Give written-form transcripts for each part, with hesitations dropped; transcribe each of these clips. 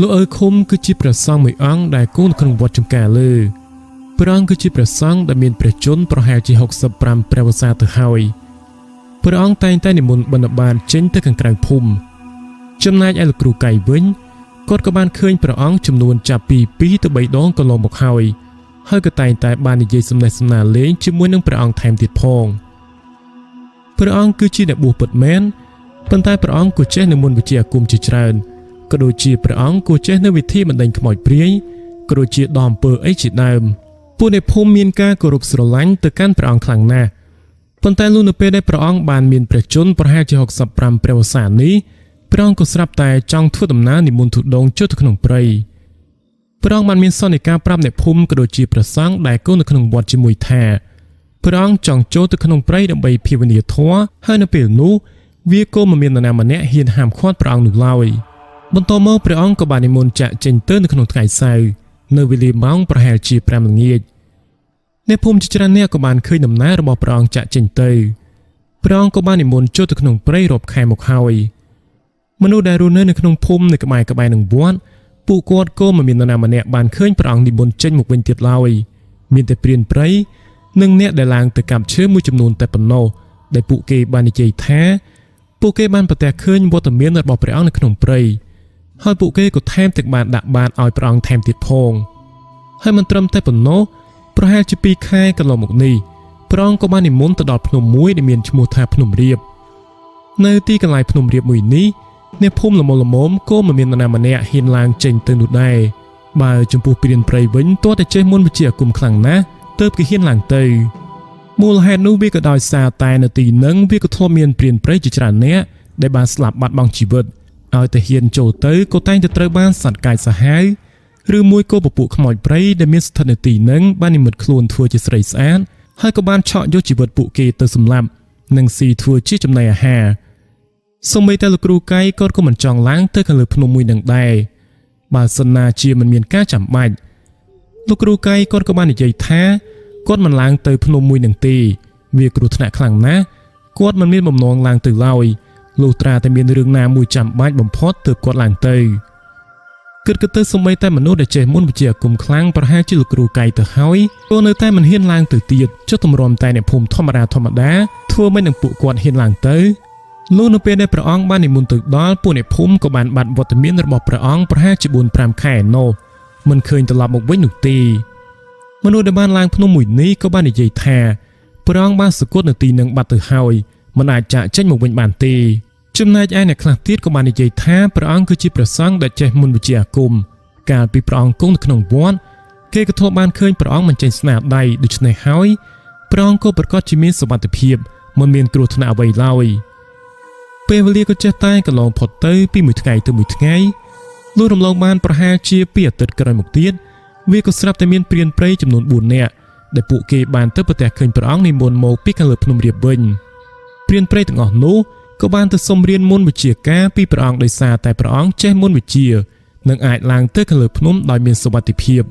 លោកអើឃុំគឺជាព្រះសង្ឃមួយអង្គដែលគង់នៅក្នុងវត្តចំការលើព្រះអង្គគឺជាព្រះសង្ឃដែលមានព្រះជន្មប្រហែលជា65ព្រះវស្សាទៅហើយព្រះអង្គតែងតែនិមន្តបិណ្ឌបាតចេញទៅខាងក្រៅភូមិចំណែកឯលោកគ្រូកៃវិញគាត់ក៏បានឃើញព្រះអង្គចំនួនចាប់ពី2ទៅ3ដងកន្លងមកហើយក៏តែងតែបាននិយាយសំណេះសំណាលលេងជាមួយនឹងព្រះអង្គថែមទៀតផងព្រះអង្គគឺជាអ្នកបួសពិតមែនប៉ុន្តែព្រះអង្គក៏ចេះនិមន្តវិជ្ជាអាគមជាច្រើនក៏ដូចជាព្រះអង្គក៏ចេះនៅវិធីបណ្ដេញខ្មោចព្រាយក៏ដូចជាដំអំពើអីជាដើមពួកអ្នកភូមិមានការគោរពស្រឡាញ់ទៅកាន់ព្រះអង្គខ្លាំងណាស់ប៉ុន្តែលុះនៅពេលដែលព្រះអង្គបានមានព្រះជន្មប្រហែលជា65ព្រះវស្សានេះព្រះអង្គក៏ស្រាប់តែចង់ធ្វើដំណើរនិមន្តទុដងចុះទៅក្នុងព្រៃព្រះអង្គបានមានសន្និកាប្រាប់អ្នកភូមិក៏ដូចជាព្រះសង្ឃដែលគង់នៅក្នុងវត្តជាមួយថាព្រះអង្គចង់ចូលទៅក្នុងព្រៃដើម្បីភាវនាធម៌ហើយនៅពេលនោះវាក៏មិនមាននរណាម្នាក់ហ៊ានហាមឃាត់ព្រះអង្គនោះឡើយបន្តមកព្រះអង្គក៏បាននិមន្តចាក់ចេញទៅនៅក្នុងថ្ងៃសៅរ៍នៅវេលាម៉ោងប្រហែលជា5ល្ងាចអ្នកភូមិជាច្រើនអ្នកក៏បានឃើញដំណើររបស់ព្រះអង្គចាក់ចេញទៅព្រះអង្គក៏បាននិមន្តចូលទៅក្នុងព្រៃរាប់ខែមកហើយមនុស្សដែលរស់នៅក្នុងភូមិនៅក្បែរនឹងវត្តពួកគាត់ក៏មិនមាននរណាម្នាក់បានឃើញព្រះអង្គនិមន្តចេញមកវិញទៀតឡើយមានតែព្រានព្រៃនិងអ្នកដែលឡើងទៅកាប់ឈើមួយចំនួនតែប៉ុណ្ណោះដែលពួកគេបាននិយាយថាពួកគេបានប្រទះឃើញវត្តមានរបស់ព្រះអង្គនៅក្នុងព្រៃហើយពួកគេក៏ថែមទាំងបានដាក់បាតឲ្យព្រះអង្គថែមទៀតផងហើយមិនត្រឹមតែប៉ុណ្ណោះប្រហែលជា2ខែកន្លងមកនេះព្រះអង្គក៏បាននិមន្តទៅដល់ភ្នំមួយដែលមានឈ្មោះថាភ្នំរាបនៅទីកន្លែងភ្នំរាបមួយនេះអ្នកភូមិល្មមក៏មិនមាននរណាម្នាក់ហ៊ានឡើងចេញទៅនោះដែរបើចំពោះព្រានព្រៃវិញទាល់តែចេះមុនវិជាអាគមខ្លាំងណាស់ទើបគេហ៊ានឡើងទៅមូលហេតុនោះវាក៏ដោយសារតែនៅទីហ្នឹងវាក៏ធ្លាប់មានព្រានព្រៃជាច្រើនអ្នកដែលបានស្លាប់បាត់បង់ជីវិតឲ្យតែហ៊ានចូលទៅក៏តែងតែត្រូវបានសត្វកាយសាហាវឬមួយក៏ពពួកខ្មោចព្រៃដែលមានស្ថិតនៅទីហ្នឹងបាននិមិត្តខ្លួនធ្វើជាស្រីស្អាតហើយក៏បានឆក់យកជីវិតពួកគេទៅសម្លាប់និងស៊ីធ្វើជាចំណីអាហារសូម្បីតែលោកគ្រូកៃក៏មិនចង់ឡើងទៅខាងលើភ្នំមួយនឹងដែរបើសិនណាជាមិនមានការចាំបាច់លោកគ្រូកៃក៏បាននិយាយថាគាត់មិនឡើងទៅភ្នំមួយនឹងទេវាគ្រោះថ្នាក់ខ្លាំងណាស់គាត់មិនមានបំណងឡើងទៅឡើយលុះត្រាតែមានរឿងណាមួយចាំបាច់បំផុតទើបគាត់ឡើងទៅគិតទៅសូម្បីតែមនុស្សដែលចេះមុនវិជាអាគមខ្លាំងប្រហែលជាលោកគ្រូកៃទៅហើយក៏នៅតែមិនហ៊ានឡើងទៅទៀតចុះទម្រាំតែអ្នកភូមិធម្មតាធ្វើមិននឹងពួកគាត់ហ៊ានឡើងទៅលុះនៅពេលដែលព្រះអង្គបាននិមន្តទៅដល់ពួកអ្នកភូមិក៏បានបាត់វត្តមានរបស់ព្រះអង្គប្រហែលជា 4-5 ខែនោះមិនឃើញត្រឡប់មកវិញនោះទេមនុស្សដែលបានឡើងភ្នំមួយនេះក៏បាននិយាយថាព្រះអង្គបានសគត់នៅទីនឹងបាត់ទៅហើយមិនអាចចាក់ចេញមកវិញបានទេចំណែកឯអ្នកខ្លះទៀតក៏បាននិយាយថាព្រះអង្គគឺជាព្រះសង្ឃដែលចេះមុនវិជាអាគមកាលពីព្រះអង្គគង់នៅក្នុងវត្តគេក៏ធ្លាប់បានឃើញព្រះអង្គមិនចេញស្នាដៃដូច្នេះហើយព្រះអង្គក៏ប្រកាសជាមានសុវត្ថិភាពមិនមានគ្រោះថ្នាក់អ្វីឡើយពេលវេលាក៏ចេះតែកន្លងផុតទៅពីមួយថ្ងៃទៅមួយថ្ងៃលុះរំលងបានប្រហែលជា2អាទិត្យក្រោយមកទៀតវាក៏ស្រាប់តែមានព្រានព្រៃចំនួន4នាក់ដែលពួកគេបានទៅប្រទះឃើញព្រះអង្គនិមន្តមកពីខាងលើភ្នំរាបវិញព្រានព្រៃទាំងអស់នោះក៏បានទៅសុំរៀនមុនវិជ្ជាការពីព្រះអង្គដោយសារតែព្រះអង្គចេះមុនវិជ្ជានិងអាចឡើងទៅខាងលើភ្នំដោយមានសុវត្ថិភាព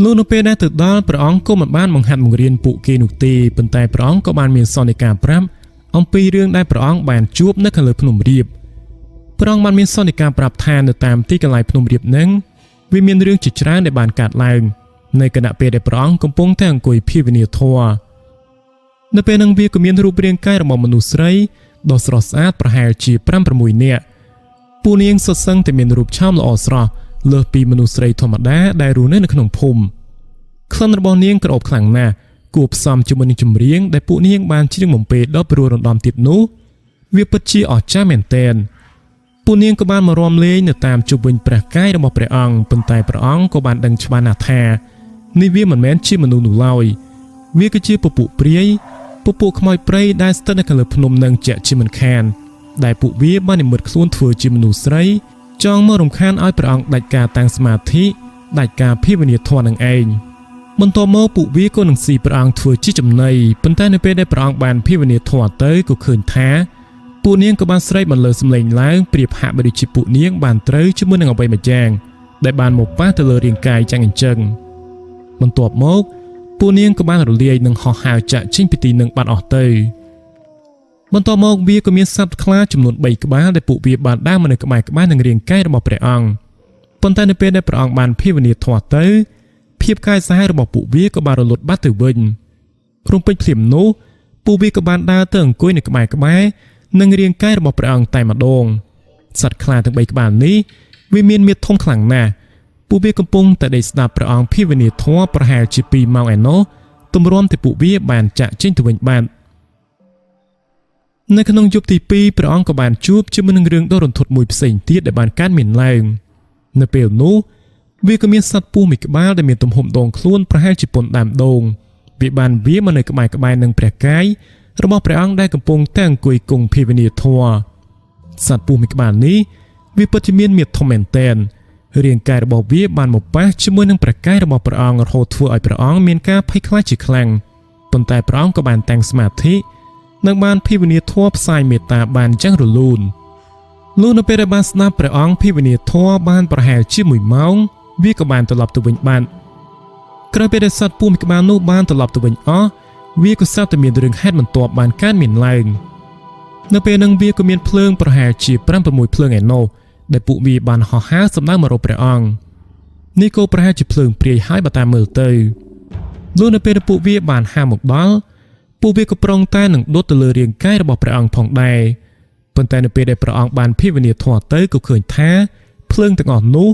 លុះនៅពេលដែលទៅដល់ព្រះអង្គក៏មិនបានបង្ហាត់បង្រៀនពួកគេនោះទេប៉ុន្តែព្រះអង្គក៏បានមានសន្និកាប្រាប់អំពីរឿងដែលព្រះអង្គបានជួបនៅខាងលើភ្នំរាបព្រះអង្គបានមានសន្និកាប្រាប់ថានៅតាមទីកន្លែងភ្នំរាបហ្នឹងវាមានរឿងជាច្រើនដែលបានកើតឡើងនៅគណៈពេលដែលព្រះអង្គកំពុងតែអង្គុយភាវនាធម៌នៅពេលហ្នឹងវាក៏មានរូបរាងកាយរបស់មនុស្សស្រីដ៏ស្រស់ស្អាតប្រហែលជា 5-6 នាក់ពួកនាងសុទ្ធសឹងតែមានរូបឆោមល្អស្រស់លើសពីមនុស្សស្រីធម្មតាដែលរស់នៅក្នុងភូមិក្លិនរបស់នាងក្រអូបខ្លាំងណាស់គួរផ្សំជាមួយនឹងចម្រៀងដែលពួកនាងបានច្រៀងបំពេដ៏ព្រោះរំដំទៀតនោះវាពិតជាអស្ចារ្យមែនទែនពួកនាងក៏បានមករាំលេងនៅតាមជុំវិញព្រះកាយរបស់ព្រះអង្គប៉ុន្តែព្រះអង្គក៏បានដឹងច្បាស់ណាស់ថានេះវាមិនមែនជាមនុស្សនោះឡើយវាគឺជាពពួកព្រាយ ពួកខ្មោចព្រៃដែលស្ថិតនៅខាងលើភ្នំនឹងជាជាមិនខានដែលពួកវាបាននិមិត្តខ្លួនធ្វើជាមនុស្សស្រីចង់មករំខានឲ្យព្រះអង្គដាច់ការតាំងសមាធិដាច់ការភិវនាធម៌នឹងឯងបន្ទាប់មកពួកវាក៏នឹងស៊ីព្រះអង្គធ្វើជាចំណីប៉ុន្តែនៅពេលដែលព្រះអង្គបានភិវនាធម៌ទៅក៏ឃើញថាពួកនាងក៏បានស្រែកបន្លឺសំឡេងឡើងប្រៀបហាក់បីដូចជាពួកនាងបានត្រូវជាមួយនឹងអ្វីមួយយ៉ាងដែលបានមកប៉ះទៅលើរាងកាយចឹងអញ្ចឹងបន្ទាប់មកពួកនាងក៏បានរលាយនឹងហោះហើរចាក់ចេញពីទីនឹងបាត់អស់ទៅបន្ទាប់មកវាក៏មានសត្វខ្លាចំនួន3ក្បាលដែលពួកវាបានដើរមកនៅក្បែរនឹងរាងកាយរបស់ព្រះអង្គប៉ុន្តែនៅពេលដែលព្រះអង្គបានភិវនាធម៌ទៅភាពកាយសាហាវរបស់ពួកវាក៏បានរលត់បាត់ទៅវិញព្រមពេញភ្លាមនោះពួកវាក៏បានដើរទៅអង្គុយនៅក្បែរនឹងរាងកាយរបស់ព្រះអង្គតែម្ដងសត្វខ្លាទាំង3ក្បាលនេះវាមានមាឌធំខ្លាំងណាស់ពួកវាកំពុងតែដេកស្ដាប់ព្រះអង្គភិវនាធម៌ប្រហែលជា2ម៉ោងឯណោះទម្រាំតែពួកវាបានចាក់ចេញទៅវិញបាននៅក្នុងយប់ទី2ព្រះអង្គក៏បានជួបជាមួយនឹងរឿងដ៏រន្ធត់មួយផ្សេងទៀតដែលបានកើតមានឡើងនៅពេលនោះវាក៏មានសត្វពស់មួយក្បាលដែលមានទំហំដងខ្លួនប្រហែលជាប៉ុនដើមដូងវាបានវាមកនៅក្បែរនឹងព្រះកាយរបស់ព្រះអង្គដែលកំពុងតែអង្គុយគង់ភិវនាធម៌សត្វពស់មួយក្បាលនេះវាពិតជាមានមាឌធំមែនទែនរាងកាយរបស់វាបានមកប៉ះជាមួយនឹងព្រះកាយរបស់ព្រះអង្គរហូតធ្វើឲ្យព្រះអង្គមានការភ័យខ្លាចជាខ្លាំងប៉ុន្តែព្រះអង្គក៏បានតាំងសមាធិនិងបានភិវនាធម៌ផ្សាយមេត្តាបានយ៉ាងរលូនលុះនៅពេលដែលបានស្ដាប់ព្រះអង្គភិវនាធម៌បានប្រហែលជា1ម៉ោងវាក៏បានត្រឡប់ទៅវិញបានក្រោយពេលដែលសត្វពស់មួយក្បាលនោះបានត្រឡប់ទៅវិញអស់វាក៏ស្រាប់តែមានរឿងហេតុបន្ទាប់បានកើតមានឡើងនៅពេលហ្នឹងវាក៏មានភ្លើងប្រហែលជា5-6ភ្លើងឯណោះដែលពួកវាបានហោះហើរសម្ដៅមករកព្រះអង្គនេះក៏ប្រហែលជាភ្លើងព្រាយហើយបើតាមមើលទៅលុះនៅពេលដែលពួកវាបានហើរមកដល់ពួកវាក៏ប្រុងតែនឹងដុតទៅលើរាងកាយរបស់ព្រះអង្គផងដែរប៉ុន្តែនៅពេលដែលព្រះអង្គបានភិវនាធម៌ទៅក៏ឃើញថាភ្លើងទាំងអស់នោះ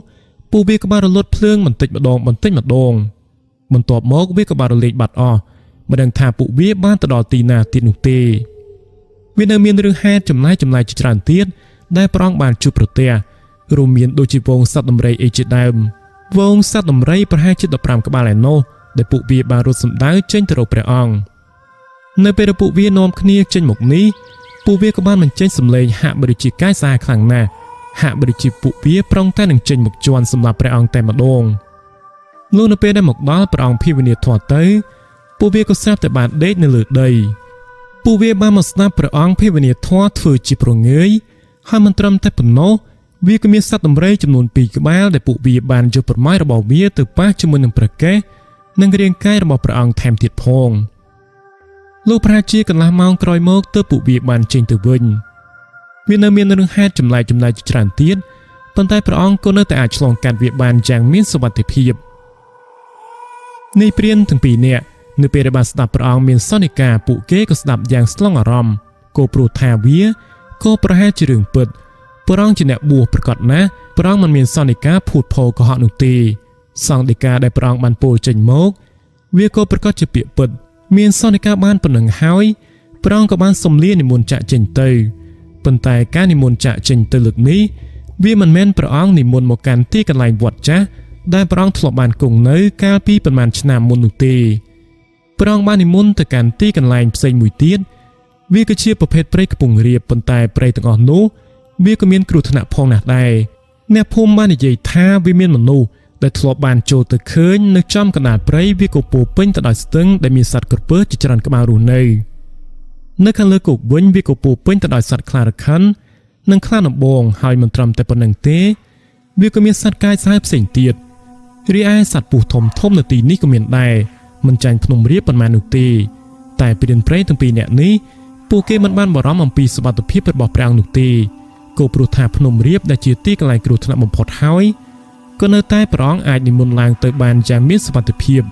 ពួកវាក៏បានរលត់ភ្លើងបន្តិចម្ដងបន្ទាប់មកវាក៏បានរលាយបាត់អស់មិនដឹងថាពួកវាបានទៅដល់ទីណាទៀតនោះទេវានៅមានរឿងហេតុចំណាយជាច្រើនទៀតដែលព្រះអង្គបានជួបប្រទះរួមមានដូចជាវងសត្វដំរីអីជាដើមវងសត្វដំរីប្រហែលជា15ក្បាលឯណោះដែលពួកវាបានរត់សម្ដៅចេញទៅរកព្រះអង្គនៅពេលដែលពួកវានាំគ្នាចេញមកនេះពួកវាក៏បានបញ្ចេញសម្លេងហាក់បីដូចជាកាយសាហាវខ្លាំងណាស់ហាក់បីដូចជាពួកវាប្រុងតែនឹងចេញមកជន់សម្រាប់ព្រះអង្គតែម្ដងលុះនៅពេលដែលមកដល់ព្រះអង្គភិវនាធម៌ទៅពួកវាក៏ស្រាប់តែបានដេកនៅលើដីពួកវាបានមកស្ដាប់ព្រះអង្គភិវនាធម៌ធ្វើជាប្រងើយហើយមិនត្រឹមតែប៉ុណ្ណោះវាក៏មានសត្វដំរីចំនួន2ក្បាលដែលពួកវាបានយកប្រម៉ាយរបស់វាទៅប៉ះជាមួយនឹងព្រះកេសនិងរាងកាយរបស់ព្រះអង្គថែមទៀតផងលោកប្រហែលជាកន្លះម៉ោងក្រោយមកទើបពួកវាបានចេញទៅវិញវានៅមានរឿងហេតុចម្លែកជាច្រើនទៀតប៉ុន្តែព្រះអង្គក៏នៅតែអាចឆ្លងកាត់វាបានយ៉ាងមានសុវត្ថិភាពនៃព្រានទាំងពីរនាក់នៅពេលដែលបានស្ដាប់ព្រះអង្គមានសន្និការពួកគេក៏ស្ដាប់យ៉ាងស្លង់អារម្មណ៍ក៏ព្រោះថាវាក៏ប្រហែលជារឿងពិតព្រះអង្គជាអ្នកបួសប្រកបណាស់ព្រះអង្គមិនមានសន្និការភូតភរកុហកនោះទេសង្ឃដីកាដែលព្រះអង្គបានពោលចេញមកវាក៏ប្រកបជាពាក្យពិតមានសន្និការបានប៉ុណ្ណឹងហើយព្រះអង្គក៏បានសំលានិមន្តចាក់ចេញទៅប៉ុន្តែការនិមន្តចាក់ចេញទៅលើកនេះវាមិនមែនព្រះអង្គនិមន្តមកកាន់ទីកន្លែងវត្តចាស់ដែលព្រះអង្គធ្លាប់បានគង់នៅកាលពីប្រមាណឆ្នាំមុននោះទេព្រះអង្គបាននិមន្តទៅកាន់ទីកន្លែងផ្សេងមួយទៀតវាគឺជាប្រភេទព្រៃខ្ពង់រាបប៉ុន្តែព្រៃទាំងអស់នោះវាក៏មានគ្រោះថ្នាក់ផងណាស់ដែរអ្នកភូមិបាននិយាយថាវាមានមនុស្សដែលធ្លាប់បានចូលទៅឃើញនៅចំកណ្ដាលព្រៃវាក៏ពោពេញទៅដោយស្ទឹងដែលមានសត្វក្រពើជាច្រើនក្បាលរស់នៅខាងលើគោកវិញវាក៏ពោពេញទៅដោយសត្វខ្លារខិននិងខ្លាដំបងហើយមិនត្រឹមតែប៉ុណ្្នឹងទេវាក៏មានសត្វកាយសាហាវផ្សេងទៀតរីឯសត្វពស់ធំនៅទីនេះក៏មានដែរមិនចាញ់ភ្នំរាបប៉ុន្មាននោះទេតែព្រានព្រៃទាំងពីរនាក់នេះពួកគេមិនបានបារម្ភអំពីសុវត្ថិភាពរបស់ព្រះអង្គនោះទេក៏ព្រោះថាភ្នំរាបដែលជាទីកន្លែងគ្រោះថ្នាក់បំផុតហើយក៏នៅតែព្រះអង្គអាចនិមន្តឡើងទៅបានយ៉ាងមានសុវត្ថិភាព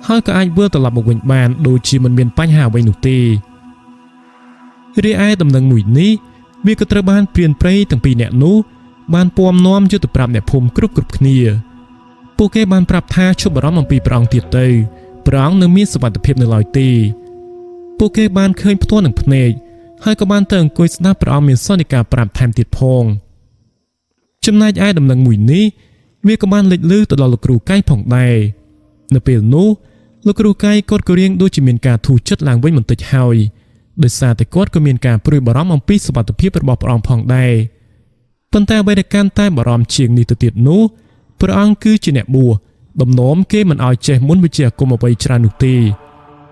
ហើយក៏អាចវិលត្រឡប់មកវិញបានដូចជាមិនមានបញ្ហាអ្វីនោះទេរីឯដំណឹងមួយនេះវាក៏ត្រូវបានព្រានព្រៃទាំងពីរនាក់នោះបានពំនាំយកទៅប្រាប់អ្នកភូមិគ្រប់គ្នាពួកគេបានប្រាប់ថាឈប់បារម្ភអំពីព្រះអង្គទៀតទៅព្រះអង្គនៅមានសុវត្ថិភាពនៅឡើយទេពួកគេបានឃើញផ្ទាល់នឹងភ្នែកហើយក៏បានទៅអង្គុយស្ដាប់ព្រះអង្គមានសន្និការប្រាប់ថែមទៀតផងចំណែកឯដំណឹងមួយនេះវាក៏បានលេចលឺទៅដល់លោកគ្រូកែផងដែរនៅពេលនោះ លោកគ្រូកៃគាត់ក៏រៀងដូចជាមានការធូរចិត្តឡើងវិញបន្តិចហើយដោយសារតែគាត់ក៏មានការព្រួយបារម្ភអំពីសុខភាពរបស់ព្រះអង្គផងដែរប៉ុន្តែអ្វីដែលកាន់តែបារម្ភជាងនេះទៅទៀតនោះព្រះអង្គគឺជាអ្នកបួសដំណំគេមិនឲ្យចេះមុនវិជ្ជាអាគមអ្វីច្រើននោះទេ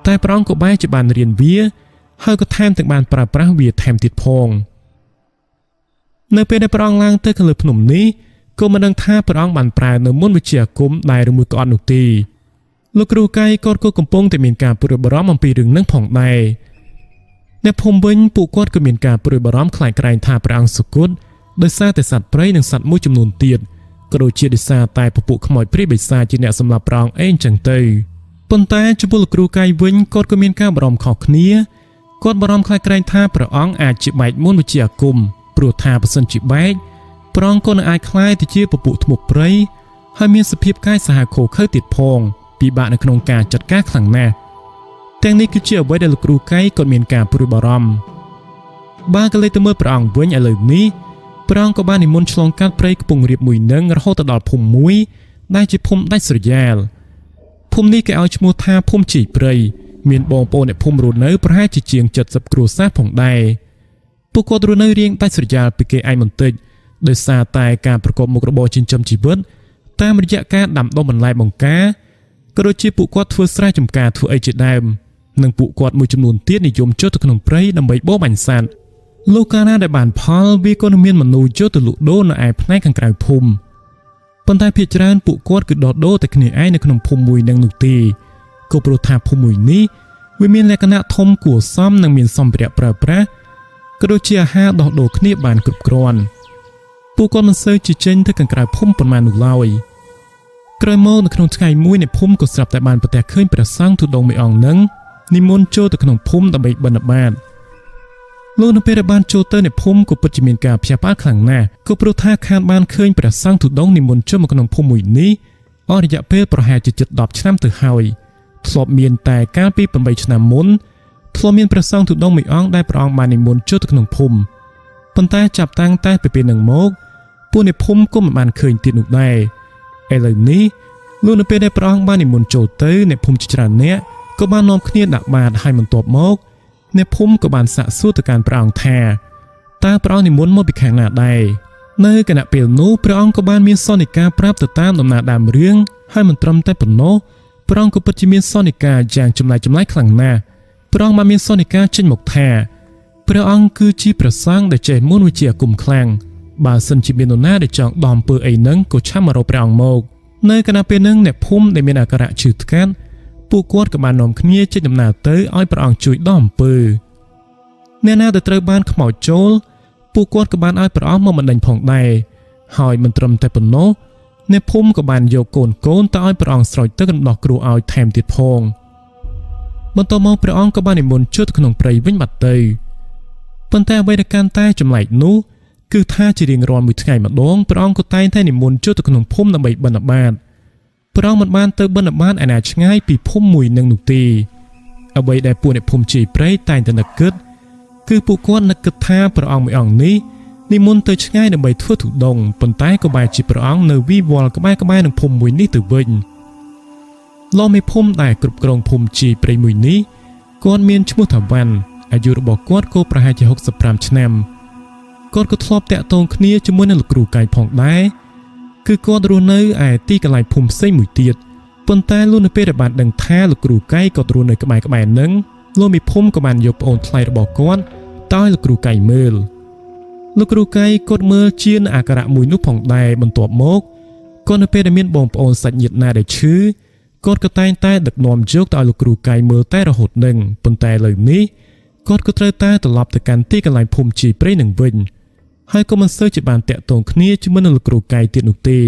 តែព្រះអង្គក៏បែរជាបានរៀនវាហើយក៏ថែមទាំងបានប្រើប្រាស់វាថែមទៀតផងនៅពេលដែលព្រះអង្គឡើងទៅខាងលើភ្នំនេះក៏មិនដឹងថាព្រះអង្គបានប្រើនៅមុនវិជ្ជាអាគមដែរឬមួយក៏អត់នោះទេលោកគ្រូកៃគាត់ក៏កំពុងតែមានការព្រួយបារម្ភអំពីរឿងនឹងផងដែរអ្នកភូមិវិញពួកគាត់ក៏មានការព្រួយបារម្ភខ្លាចក្រែងថាព្រះអង្គសុគតដោយសារតែសត្វព្រៃនិងសត្វមួយចំនួនទៀតក៏ដូចជាដោយសារតែពពួកខ្មោចព្រាយបិសាចជាអ្នកសម្លាប់ព្រះអង្គឯងចឹងទៅប៉ុន្តែចំពោះលោកគ្រូកៃវិញគាត់ក៏មានការបារម្ភខុសគ្នាគាត់បារម្ភខ្លាចក្រែងថាព្រះអង្គអាចជាបែកមុនវិជ្ជាអាគមព្រោះថាបើសិនជាបែកព្រះអង្គក៏នឹងអាចคล้ายទៅជាពពួកធ្មប់ព្រៃហើយមានសភាពកាយសាហាវខូខើទៀតផងពិបាកនៅក្នុងការចាត់ការខ្លាំងណាស់ទាំងនេះគឺជាអ្វីដែលលោកគ្រូកៃគាត់មានការព្រួយបារម្ភបើក៏លេចទៅមើលព្រះអង្គវិញឥឡូវនេះព្រះអង្គក៏បាននិមន្តឆ្លងកាត់ព្រៃខ្ពង់រាបមួយនឹងរហូតដល់ភូមិមួយដែលជាភូមិដាច់ស្រយាលភូមិនេះគេឲ្យឈ្មោះថាភូមិជីព្រៃមានបងប្អូនអ្នកភូមិរស់នៅប្រហែលជាជាង70គ្រួសារផងដែរពួកគាត់រស់នៅរៀងដាច់ស្រយាលពីគេឯងបន្តិចដោយសារតែការប្រកបមុខរបរចិញ្ចឹមជីវិតតាមរយៈការដាំដុះបន្លែបង្ការក៏ដូចជាពួកគាត់ធ្វើស្រែចម្ការធ្វើអីជាដើមនិងពួកគាត់មួយចំនួនទៀតនិយមចូលទៅក្នុងព្រៃដើម្បីបរបាញ់សត្វលោកកាលណាដែលបានផលវាក៏នឹងមានមនុស្សយកទៅលក់ដូរនៅឯផ្នែកខាងក្រៅភូមិប៉ុន្តែភាគច្រើនពួកគាត់គឺដោះដូរតែគ្នាឯងនៅក្នុងភូមិមួយនឹងនោះទេក៏ព្រោះថាភូមិមួយនេះវាមានលក្ខណៈធំគួរសមនិងមានសម្ភារៈប្រើប្រាស់ក៏ដូចជាអាហារដោះដូរគ្នាបានគ្រប់គ្រាន់ពួកគាត់មិនសូវជាចេញទៅខាងក្រៅភូមិប៉ុន្មាននោះឡើយក្រោយមកនៅក្នុងថ្ងៃមួយអ្នកភូមិក៏ស្រាប់តែបានប្រទះឃើញព្រះសង្ឃទុដងមួយអង្គនឹងនិមន្តចូលទៅក្នុងភូមិដើម្បីបិណ្ឌបាតលោកនៅពេលដែលបានចូលទៅអ្នកភូមិក៏ពិតជាមានការភ្ញាក់ផ្អើលខ្លាំងណាស់ក៏ព្រោះថាខានបានឃើញព្រះសង្ឃទុដងនិមន្តចូលមកក្នុងភូមិមួយនេះអស់រយៈពេលប្រហែលជាជិត10ឆ្នាំទៅហើយធ្លាប់មានតែកាលពី8ឆ្នាំមុនធ្លាប់មានព្រះសង្ឃទុដងមួយអង្គដែលព្រះអង្គបាននិមន្តចូលទៅក្នុងភូមិប៉ុន្តែចាប់តាំងតែពីពេលនឹងមកពួកអ្នកភូមិក៏មិនបានឃើញទៀតនោះដែរឥឡូវនេះលោកនៅពេលដែលព្រះអង្គបាននិមន្តចូលទៅអ្នកភូមិជាច្រើនអ្នកក៏បាននាំគ្នាដាក់បាតហើយបន្ទាប់មកអ្នកភូមិក៏បានសាកសួរទៅកាន់ព្រះអង្គថាតើព្រះអង្គនិមន្តមកពីខាងណាដែរនៅគណៈពេលនោះព្រះអង្គក៏បានមានសន្និការប្រាប់ទៅតាមដំណើរដើមរឿងហើយមិនត្រឹមតែប៉ុណ្ណោះព្រះអង្គក៏ពិតជាមានសន្និការយ៉ាងចម្លែកខ្លាំងណាស់ព្រះអង្គបានមានសន្និការចេញមកថាព្រះអង្គគឺជាព្រះសង្ឃដែលចេះមុនវិជ្ជាអាគមខ្លាំងបើសិនជាមាននរណាដែលចង់ដំអំពើអីហ្នឹងក៏ឆាប់មករកព្រះអង្គមកនៅគណៈពេលហ្នឹងអ្នកភូមិដែលមានអាការៈឈឺថ្កាត់ពួកគាត់ក៏បាននាំគ្នាចេញដំណើរទៅឲ្យព្រះអង្គជួយដំអំពើអ្នកណាដែលត្រូវបានខ្មោចចូលពួកគាត់ក៏បានឲ្យព្រះអង្គមកបណ្ដេញផងដែរហើយមិនត្រឹមតែប៉ុណ្ណោះអ្នកភូមិក៏បានយកកូនទៅឲ្យព្រះអង្គស្រោចទឹកនិងដោះគ្រោះឲ្យថែមទៀតផងបន្ទាប់មកព្រះអង្គក៏បាននិមន្តចូលទៅក្នុងព្រៃវិញបាត់ទៅប៉ុន្តែអ្វីដែលកាន់តែចម្លែកនោះគឺថាជារៀងរាល់មួយថ្ងៃម្ដងព្រះអង្គក៏តែងតែនិមន្តចូលទៅក្នុងភូមិដើម្បីបិណ្ឌបាតព្រះអង្គមិនបានទៅបិណ្ឌបាតឯណាឆ្ងាយពីភូមិមួយនឹងនោះទេអ្វីដែលពួកអ្នកភូមិជ័យព្រៃតែងតែនឹកគិតគឺពួកគាត់នឹកគិតថាព្រះអង្គមួយអង្គនេះនិមន្តទៅឆ្ងាយដើម្បីធ្វើទុដងប៉ុន្តែក៏បែរជាព្រះអង្គនៅវិវល់ក្បែរនឹងភូមិមួយនេះទៅវិញលោកមេភូមិដែលគ្រប់គ្រងភូមិជ័យព្រៃមួយនេះគាត់មានឈ្មោះថាវ៉ាន់អាយុរបស់គាត់ក៏ប្រហែលជា65ឆ្នាំគាត់ក៏ធ្លាប់តាក់ទងគ្នាជាមួយនឹងលោកគ្រូកៃផងដែរគឺគាត់រស់នៅឯទីកន្លែងភូមិផ្សេងមួយទៀតប៉ុន្តែលោកនៅពេលដែលបានដឹងថាលោកគ្រូកៃគាត់រស់នៅក្បែរហ្នឹងលោកមេភូមិក៏បានយកប្អូនថ្លៃរបស់គាត់តើលោកគ្រូកៃមើលលោកគ្រូកៃគាត់មើលជាអាការៈមួយនោះផងដែរបន្ទាប់មកគាត់នៅពេលដែលមានបងប្អូនសាច់ញាតិណាដែលឈឺគាត់ក៏តែងតែដឹកនាំយកទៅឲ្យលោកគ្រូកៃមើលតែរហូតនឹងប៉ុន្តែឥឡូវនេះគាត់ក៏ត្រូវតែត្រឡប់ទៅកាន់ទីកន្លែងភូមិជីព្រៃនឹងវិញហើយក៏មិនសូវជាបានតាក់ទងគ្នាជាមួយនឹងលោកគ្រូកៃទៀតនោះទេ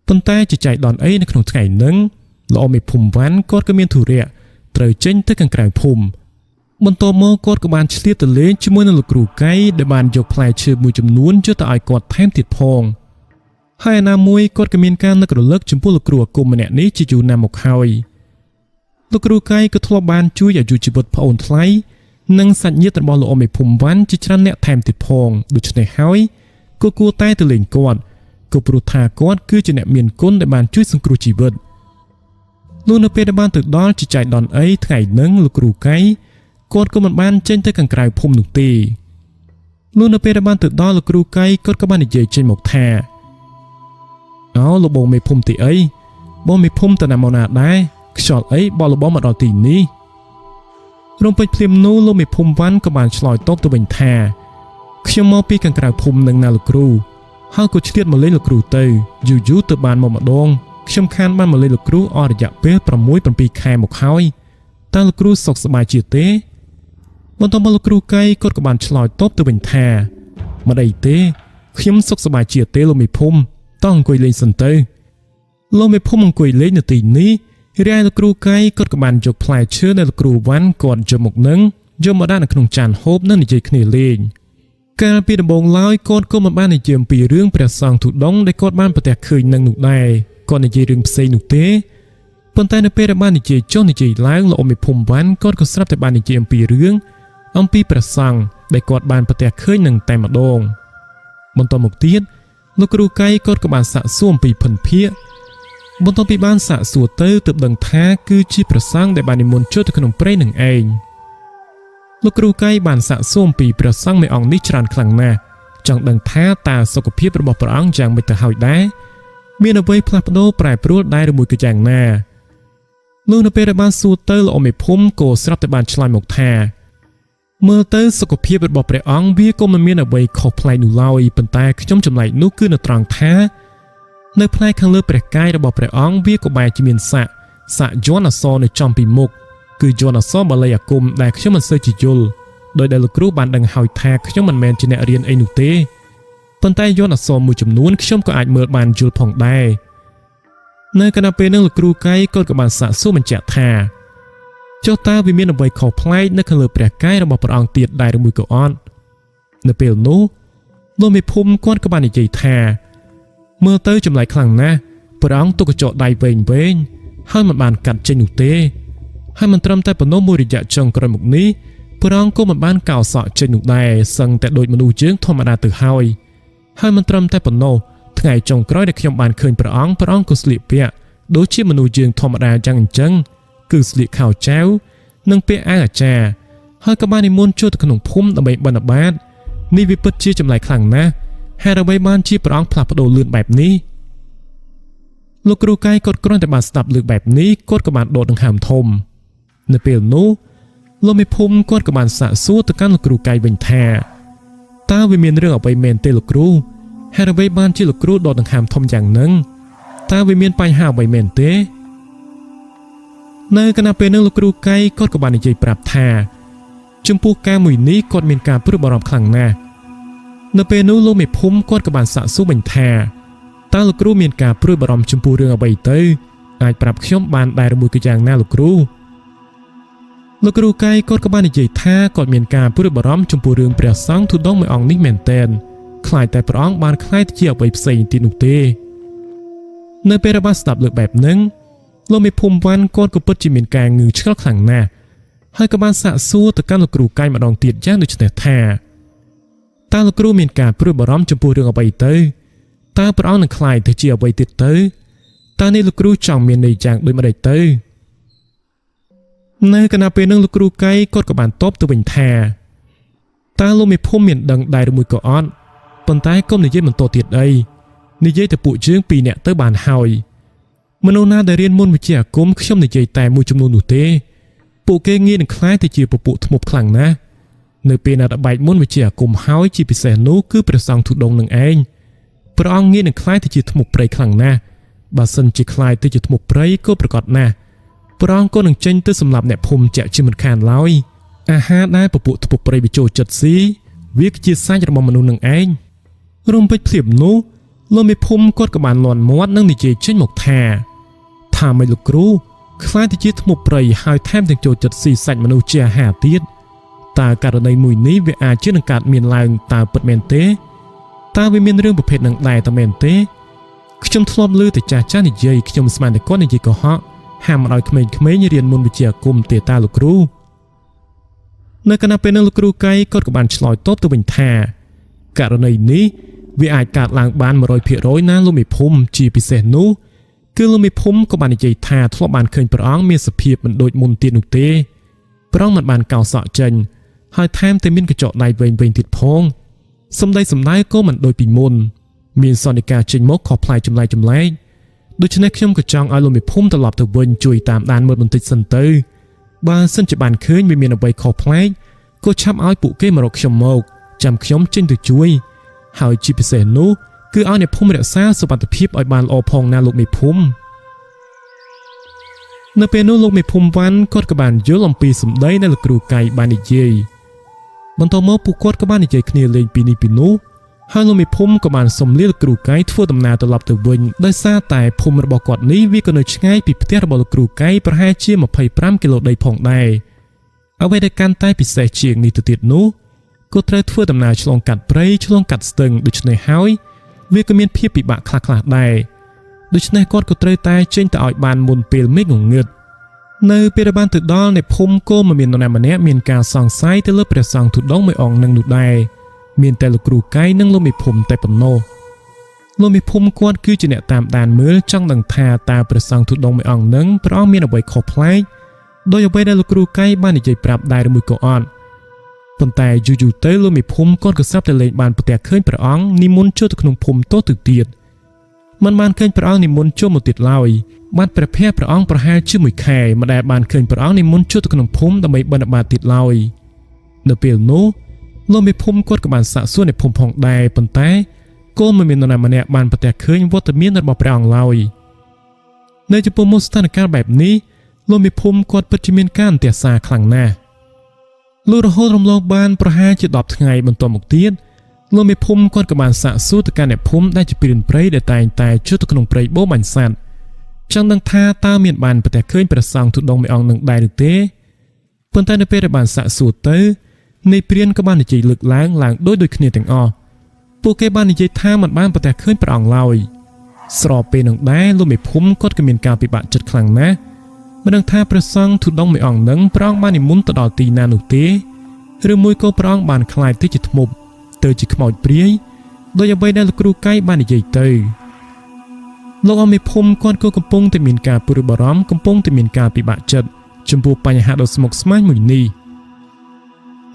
ប៉ុន្តែជាចៃដន្យអីនៅក្នុងថ្ងៃហ្នឹងលោកមេភូមិវ៉ាន់គាត់ក៏មានធុរៈត្រូវចេញទៅខាងក្រៅភូមិបន្ទាប់មកគាត់ក៏បានឆ្លៀតទៅលេងជាមួយនឹងលោកគ្រូកៃដែលបានយកផ្លែឈើមួយចំនួនយកទៅឲ្យគាត់ថែមទៀតផងហើយណាមួយគាត់ក៏មានការនឹករលឹកចំពោះលោកគ្រូអាគមម្នាក់នេះជាយូរណាស់មកហើយលោកគ្រូកៃក៏ធ្លាប់បានជួយអាយុជីវិតប្អូនថ្លៃនិងសាច់ញាតិរបស់លោកអមេភូមិវ៉ាន់ជាច្រើនអ្នកថែមទៀតផងដូច្នេះហើយក៏គួរតែទៅលេងគាត់ក៏ព្រោះថាគាត់គឺជាអ្នកមានគុណដែលបានជួយសង្គ្រោះជីវិត លោកនៅពេលដែលបានទៅដល់ជាចៃដន្យអីថ្ងៃហ្នឹងលោកគ្រូកៃគាត់ក៏មិនបានចេញទៅខាងក្រៅភូមិនោះទេលោកនៅពេលដែលបានទៅដល់លោកគ្រូកៃគាត់ក៏បាននិយាយចេញមកថាលោកបងមេភូមិទីអីបងមេភូមិទៅណាមកណាដែរខ្យល់អីបោះលបងមកដល់ទីនេះរំពេចភ្លាមនោះលោកមេភូមិវ៉ាន់ក៏បានឆ្លើយតបទៅវិញថាខ្ញុំមកពីខាងក្រៅភូមិនឹងណាលោកគ្រូហើយក៏ឆ្លៀតមកលេងលោកគ្រូទៅយូរទៅបានមកម្ដងខ្ញុំខានបានមកលេងលោកគ្រូអស់រយៈពេល6-7 ខែមកហើយតើលោកគ្រូសុខសប្បាយជាទេបន្ទាប់មកលោកគ្រូកៃគាត់ក៏បានឆ្លើយតបទៅវិញថាមិនអីទេខ្ញុំសុខសប្បាយជាទេលោកមេភូមិតោះអង្គុយលេងសិនទៅលោកមេភូមិអង្គុយលេងនៅទីនេះរាយលោកគ្រូកៃគាត់ក៏បានយកផ្លែឈើដែលលោកគ្រូវ៉ាន់គាត់យកមកនឹងយកមកដាក់នៅក្នុងចានហូបនិងនិយាយគ្នាលេងកាលពីដំបូងឡើយគាត់ក៏មិនបាននិយាយអំពីរឿងព្រះសង្ឃទុដងដែលគាត់បានប្រទះឃើញនឹងនោះដែរគាត់និយាយរឿងផ្សេងនោះទេប៉ុន្តែនៅពេលដែលបាននិយាយចុះនិយាយឡើងលោកមេភូមិវ៉ាន់គាត់ក៏ស្រាប់តែបាននិយាយអំពីរឿងអំពីព្រះសង្ឃដែលគាត់បានប្រទះឃើញនឹងតែម្ដងបន្តមកទៀតលោកគ្រូកៃគាត់ក៏បានសាកសួរអំពីភិនភាគបន្ទាប់ពីបានសាកសួរទៅទើបដឹងថាគឺជាព្រះសង្ឃដែលបាននិមន្តចូលទៅក្នុងព្រៃនឹងឯងលោកគ្រូកៃបានសាកសួរអំពីព្រះសង្ឃមួយអង្គនេះច្រើនខ្លាំងណាស់ចង់ដឹងថាតើសុខភាពរបស់ព្រះអង្គយ៉ាងម៉េចទៅហើយដែរមានអ្វីផ្លាស់ប្ដូរប្រែប្រួលដែរឬមួយក៏យ៉ាងណាលោកនៅពេលដែលបានសួរទៅលោកមេភូមិក៏ស្រាប់តែបានឆ្លើយមកថាមើលទៅសុខភាពរបស់ព្រះអង្គវាក៏មិនមានអ្វីខុសប្លែកនោះឡើយប៉ុន្តែខ្ញុំចម្លែកនោះគឺនៅត្រង់ថានៅផ្នែកខាងលើព្រះកាយរបស់ព្រះអង្គវាក៏បែរជាមានសាក់យ័ន្តអក្សរនៅចំពីមុខគឺយន្តអក្សរបាលីអាគមដែលខ្ញុំមិនសូវជាយល់ដោយដែលលោកគ្រូបានដឹងហើយថាខ្ញុំមិនមែនជាអ្នករៀនអីនោះទេប៉ុន្តែយន្តអក្សរមួយចំនួនខ្ញុំក៏អាចមើលបានយល់ផងដែរនៅគណៈពេលនោះលោកគ្រូកៃគាត់ក៏បានសាកសួរបញ្ជាក់ថាចុះតើវាមានអ្វីខុសប្លែកនៅខាងលើព្រះកាយរបស់ព្រះអង្គទៀតដែរឬមួយក៏អត់នៅពេលនោះលោកមេភូមិគាត់ក៏បាននិយាយថាមើលទៅចម្លែកខ្លាំងណាស់ព្រះអង្គទុកកញ្ចក់ដៃវែងហើយមិនបានកាត់ចេញនោះទេហើយមិនត្រឹមតែប៉ុណ្ណោះមួយរយៈចុងក្រោយមកនេះព្រះអង្គក៏មិនបានកោសក់ចេញនោះដែរសឹងតែដូចមនុស្សយើងធម្មតាទៅហើយមិនត្រឹមតែប៉ុណ្ណោះថ្ងៃចុងក្រោយដែលខ្ញុំបានឃើញព្រះអង្គក៏ស្លៀកពាក់ដូចជាមនុស្សយើងធម្មតាយ៉ាងអញ្ចឹងគឺស្លៀកខោចៅនិងពាក់អាវអាចារ្យហើយក៏បាននិមន្តចូលទៅក្នុងភូមិដើម្បីបិណ្ឌបាតនេះវាពិតជាចម្លែកខ្លាំងណាស់ហេតុអ្វីបានជាព្រះអង្គផ្លាស់ប្ដូរលឿនបែបនេះលោកគ្រូកៃគាត់គ្រាន់តែបានស្ដាប់លើកបែបនេះគាត់ក៏បានដកដង្ហើមធំនៅពេលនោះលោកមេភូមិគាត់ក៏បានសាកសួរទៅកាន់លោកគ្រូកៃវិញថាតើវាមានរឿងអ្វីមែនទេលោកគ្រូហេតុអ្វីបានជាលោកគ្រូដកដង្ហើមធំយ៉ាងហ្នឹងតើវាមានបញ្ហាអ្វីមែនទេនៅគណៈពេលនោះលោកគ្រូកៃគាត់ក៏បាននិយាយប្រាប់ថាចំពោះការមួយនេះគាត់មានការព្រួយបារម្ភខ្លាំងណាស់នៅពេលនោះលោកមេភូមិគាត់ក៏បានសាកសួរវិញថាតើលោកគ្រូមានការព្រួយបារម្ភចំពោះរឿងអ្វីទៅអាចប្រាប់ខ្ញុំបានដែរឬមួយក៏យ៉ាងណាលោកគ្រូកៃគាត់ក៏បាននិយាយថាគាត់មានការព្រួយបារម្ភចំពោះរឿងព្រះសង្ឃទុដងមួយអង្គនេះមែនទែនខ្លាចតែព្រះអង្គបានខ្លាយទៅជាអ្វីផ្សេងទៀតនោះទេនៅពេលដែលបានស្ដាប់លើកបែបហ្នឹងលោកមេភូមិវ៉ាន់គាត់ក៏ពិតជាមានការងឿឆ្ងល់ខ្លាំងណាស់ហើយក៏បានសាកសួរទៅកាន់លោកគ្រូកៃម្ដងទៀតយ៉ាងដូចនេះថាតើលោកគ្រូមានការព្រួយបារម្ភចំពោះរឿងអ្វីទៅតើព្រះអង្គនឹងខ្លាយទៅជាអ្វីទៀតទៅតើនេះលោកគ្រូចង់មានន័យយ៉ាងដូចម្ដេចទៅនៅគណៈពេលនោះលោកគ្រូកៃគាត់ក៏បានតបទៅវិញថាតើលោកមេភូមិមានដឹងដែរឬមួយក៏អត់ប៉ុន្តែកុំនិយាយបន្តទៀតអីនិយាយតែពួកយើងពីរនាក់ទៅបានហើយមនុស្សណាដែលរៀនមុនវិជ្ជាអាគមខ្ញុំនិយាយតែមួយចំនួននោះទេពួកគេងាយនឹងខ្លាយទៅជាពពួកធ្មប់ខ្លាំងណាស់នៅពេលណាដែលបែកមុនវិជ្ជាអាគមហើយជាពិសេសនោះគឺព្រះសង្ឃទុដងនឹងឯងព្រះអង្គងាយនឹងខ្លាយទៅជាធ្មប់ព្រៃខ្លាំងណាស់បើសិនជាខ្លាយទៅជាធ្មប់ព្រៃក៏ប្រកបណាស់ព្រះអង្គក៏នឹងចេញទៅសម្លាប់អ្នកភូមិជាក់ជាមិនខានឡើយអាហារដែលពពួកធ្មប់ព្រៃវាចូលចិត្តស៊ីវាគឺជាសាច់របស់មនុស្សនឹងឯងរំពេចភ្លាមនោះលោកមេភូមិគាត់ក៏បានលន់មាត់និងនិយាយចេញមកថាមិនលោកគ្រូខ្លាចទៅជាធ្មប់ព្រៃហើយថែមទាំងចូលចិត្តស៊ីសាច់មនុស្សជាអាហារទៀតតើករណីមួយនេះវាអាចជានឹងកើតមានឡើងតើពិតមែនទេតើវាមានរឿងប្រភេទនឹងដែរតើមែនទេខ្ញុំធ្លាប់ឮតែចាស់និយាយខ្ញុំស្មានតែគាត់និយាយកុហកហាមឲ្យក្មេងៗរៀនមុនវិជ្ជាអាគមទេតាលោកគ្រូនៅគណៈពេលនោះលោកគ្រូកៃគាត់ក៏បានឆ្លើយតបទៅវិញថាករណីនេះវាអាចកើតឡើងបាន 100% ណាលោកមេភូមិជាពិសេសនោះ គឺលោកមេភូមិក៏បាននិយាយថាធ្លាប់បានឃើញព្រះអង្គមានសភាពមិនដូចមុនទៀតនោះទេព្រះអង្គមិនបានកោសក់ចេញហើយថែមទាំងមានកញ្ចក់ដៃវែងទៀតផងសម្ដីក៏មិនដូចពីមុនមានសន្និការចេញមកខុសប្លែកចម្លែកដូច្នេះខ្ញុំក៏ចង់ឲ្យលោកមេភូមិត្រឡប់ទៅវិញជួយតាមដានមើលបន្តិចសិនទៅបើសិនជាបានឃើញវាមានអ្វីខុសប្លែកក៏ឆាប់ឲ្យពួកគេមករកខ្ញុំមកចាំខ្ញុំចេញទៅជួយហើយជាពិសេសនោះគឺឲ្យអ្នកភូមិរក្សាសុវត្ថិភាពឲ្យបានល្អផងណាលោកមេភូមិនៅពេលនោះលោកមេភូមិវ៉ាន់គាត់ក៏បានយល់អំពីសម្ដីដែលលោកគ្រូកៃបាននិយាយបន្ទាប់មកពួកគាត់ក៏បាននិយាយគ្នាលេងពីនេះពីនោះហើយលោកមេភូមិក៏បានសុំលាលោកគ្រូកៃធ្វើដំណើរត្រឡប់ទៅវិញដោយសារតែភូមិរបស់គាត់នេះវាក៏នៅឆ្ងាយពីផ្ទះរបស់លោកគ្រូកៃប្រហែលជា25គីឡូដីផងដែរអ្វីដែលកាន់តែពិសេសជាងនេះទៅទៀតនោះក៏ត្រូវធ្វើដំណើរឆ្លងកាត់ព្រៃឆ្លងកាត់ស្ទឹងដូច្នេះហើយវាក៏មានភាពពិបាកខ្លះៗដែរដូច្នេះគាត់ក៏ត្រូវតែចេញទៅឲ្យបានមុនពេលមេឃងងឹតនៅពេលបានទៅដល់អ្នកភូមិក៏មិនមាននរណាម្នាក់មានការសង្ស័យទៅលើព្រះសង្ឃទុដងមួយអង្គនឹងនោះដែរមានតែលោកគ្រូកៃនិងលោកមេភូមិតែប៉ុណ្ណោះលោកមេភូមិគាត់គឺជាអ្នកតាមដានមើលចង់ដឹងថាតើព្រះសង្ឃទុដងមួយអង្គនឹងព្រះអង្គមានអ្វីខុសប្លែកដោយអ្វីដែលលោកគ្រូកៃបាននិយាយប្រាប់ដែរឬមួយក៏អត់ប៉ុន្តែយូរទៅលោកមេភូមិគាត់ក៏ស្រាប់តែលេងបានប្រទះឃើញព្រះអង្គនិមន្តចូលទៅក្នុងភូមិតទៅទៀតមិនបានឃើញព្រះអង្គនិមន្តចូលមកទៀតឡើយបានព្រះភ័ក្ត្រព្រះអង្គប្រហែលជាមួយខែមិនដែលបានឃើញព្រះអង្គនិមន្តចូលទៅក្នុងភូមិដើម្បីបិណ្ឌបាតទៀតឡើយនៅពេលនោះលោកមេភូមិគាត់ក៏បានសាកសួរអ្នកភូមិផងដែរប៉ុន្តែក៏មិនមាននរណាម្នាក់បានប្រទះឃើញវត្តមានរបស់ព្រះអង្គឡើយនៅចំពោះមុខស្ថានភាពបែបនេះលោកមេភូមិគាត់ពិតជាមានការអន្ទះសារខ្លាំងណាស់លុះរហូតរំលងបានប្រហែលជា10ថ្ងៃបន្ទាប់មកទៀតលោកមេភូមិគាត់ក៏បានសាកសួរទៅកាន់អ្នកភូមិដែលជាព្រានព្រៃដែលតែងតែជួបទៅក្នុងព្រៃបូរបាញ់សត្វចង់ដឹងថាតើមានបានប្រទះឃើញព្រះសង្ឃទុដងមួយអង្គនឹងដែរឬទេប៉ុន្តែនៅពេលដែលបានសាកសួរទៅនៃព្រានក៏បាននិយាយលើកឡើងដូចគ្នាទាំងអស់ពួកគេបាននិយាយថាមិនបានប្រទះឃើញព្រះអង្គឡើយស្របពេលនឹងដែរលោកមេភូមិគាត់ក៏មានការពិបាកចិត្តខ្លាំងណាស់មិនដឹងថាព្រះសង្ឃទុដងមួយអង្គនឹងព្រះអង្គបាននិមន្តទៅដល់ទីណានោះទេឬមួយក៏ព្រះអង្គបានខ្លាយទៅជាធ្មប់ទៅជាខ្មោចព្រាយដោយអ្វីដែលលោកគ្រូកៃបាននិយាយទៅលោកអមេភូមិគាត់ក៏កំពុងតែមានការព្រួយបារម្ភកំពុងតែមានការពិបាកចិត្តចំពោះបញ្ហាដ៏ស្មុគស្មាញមួយនេះ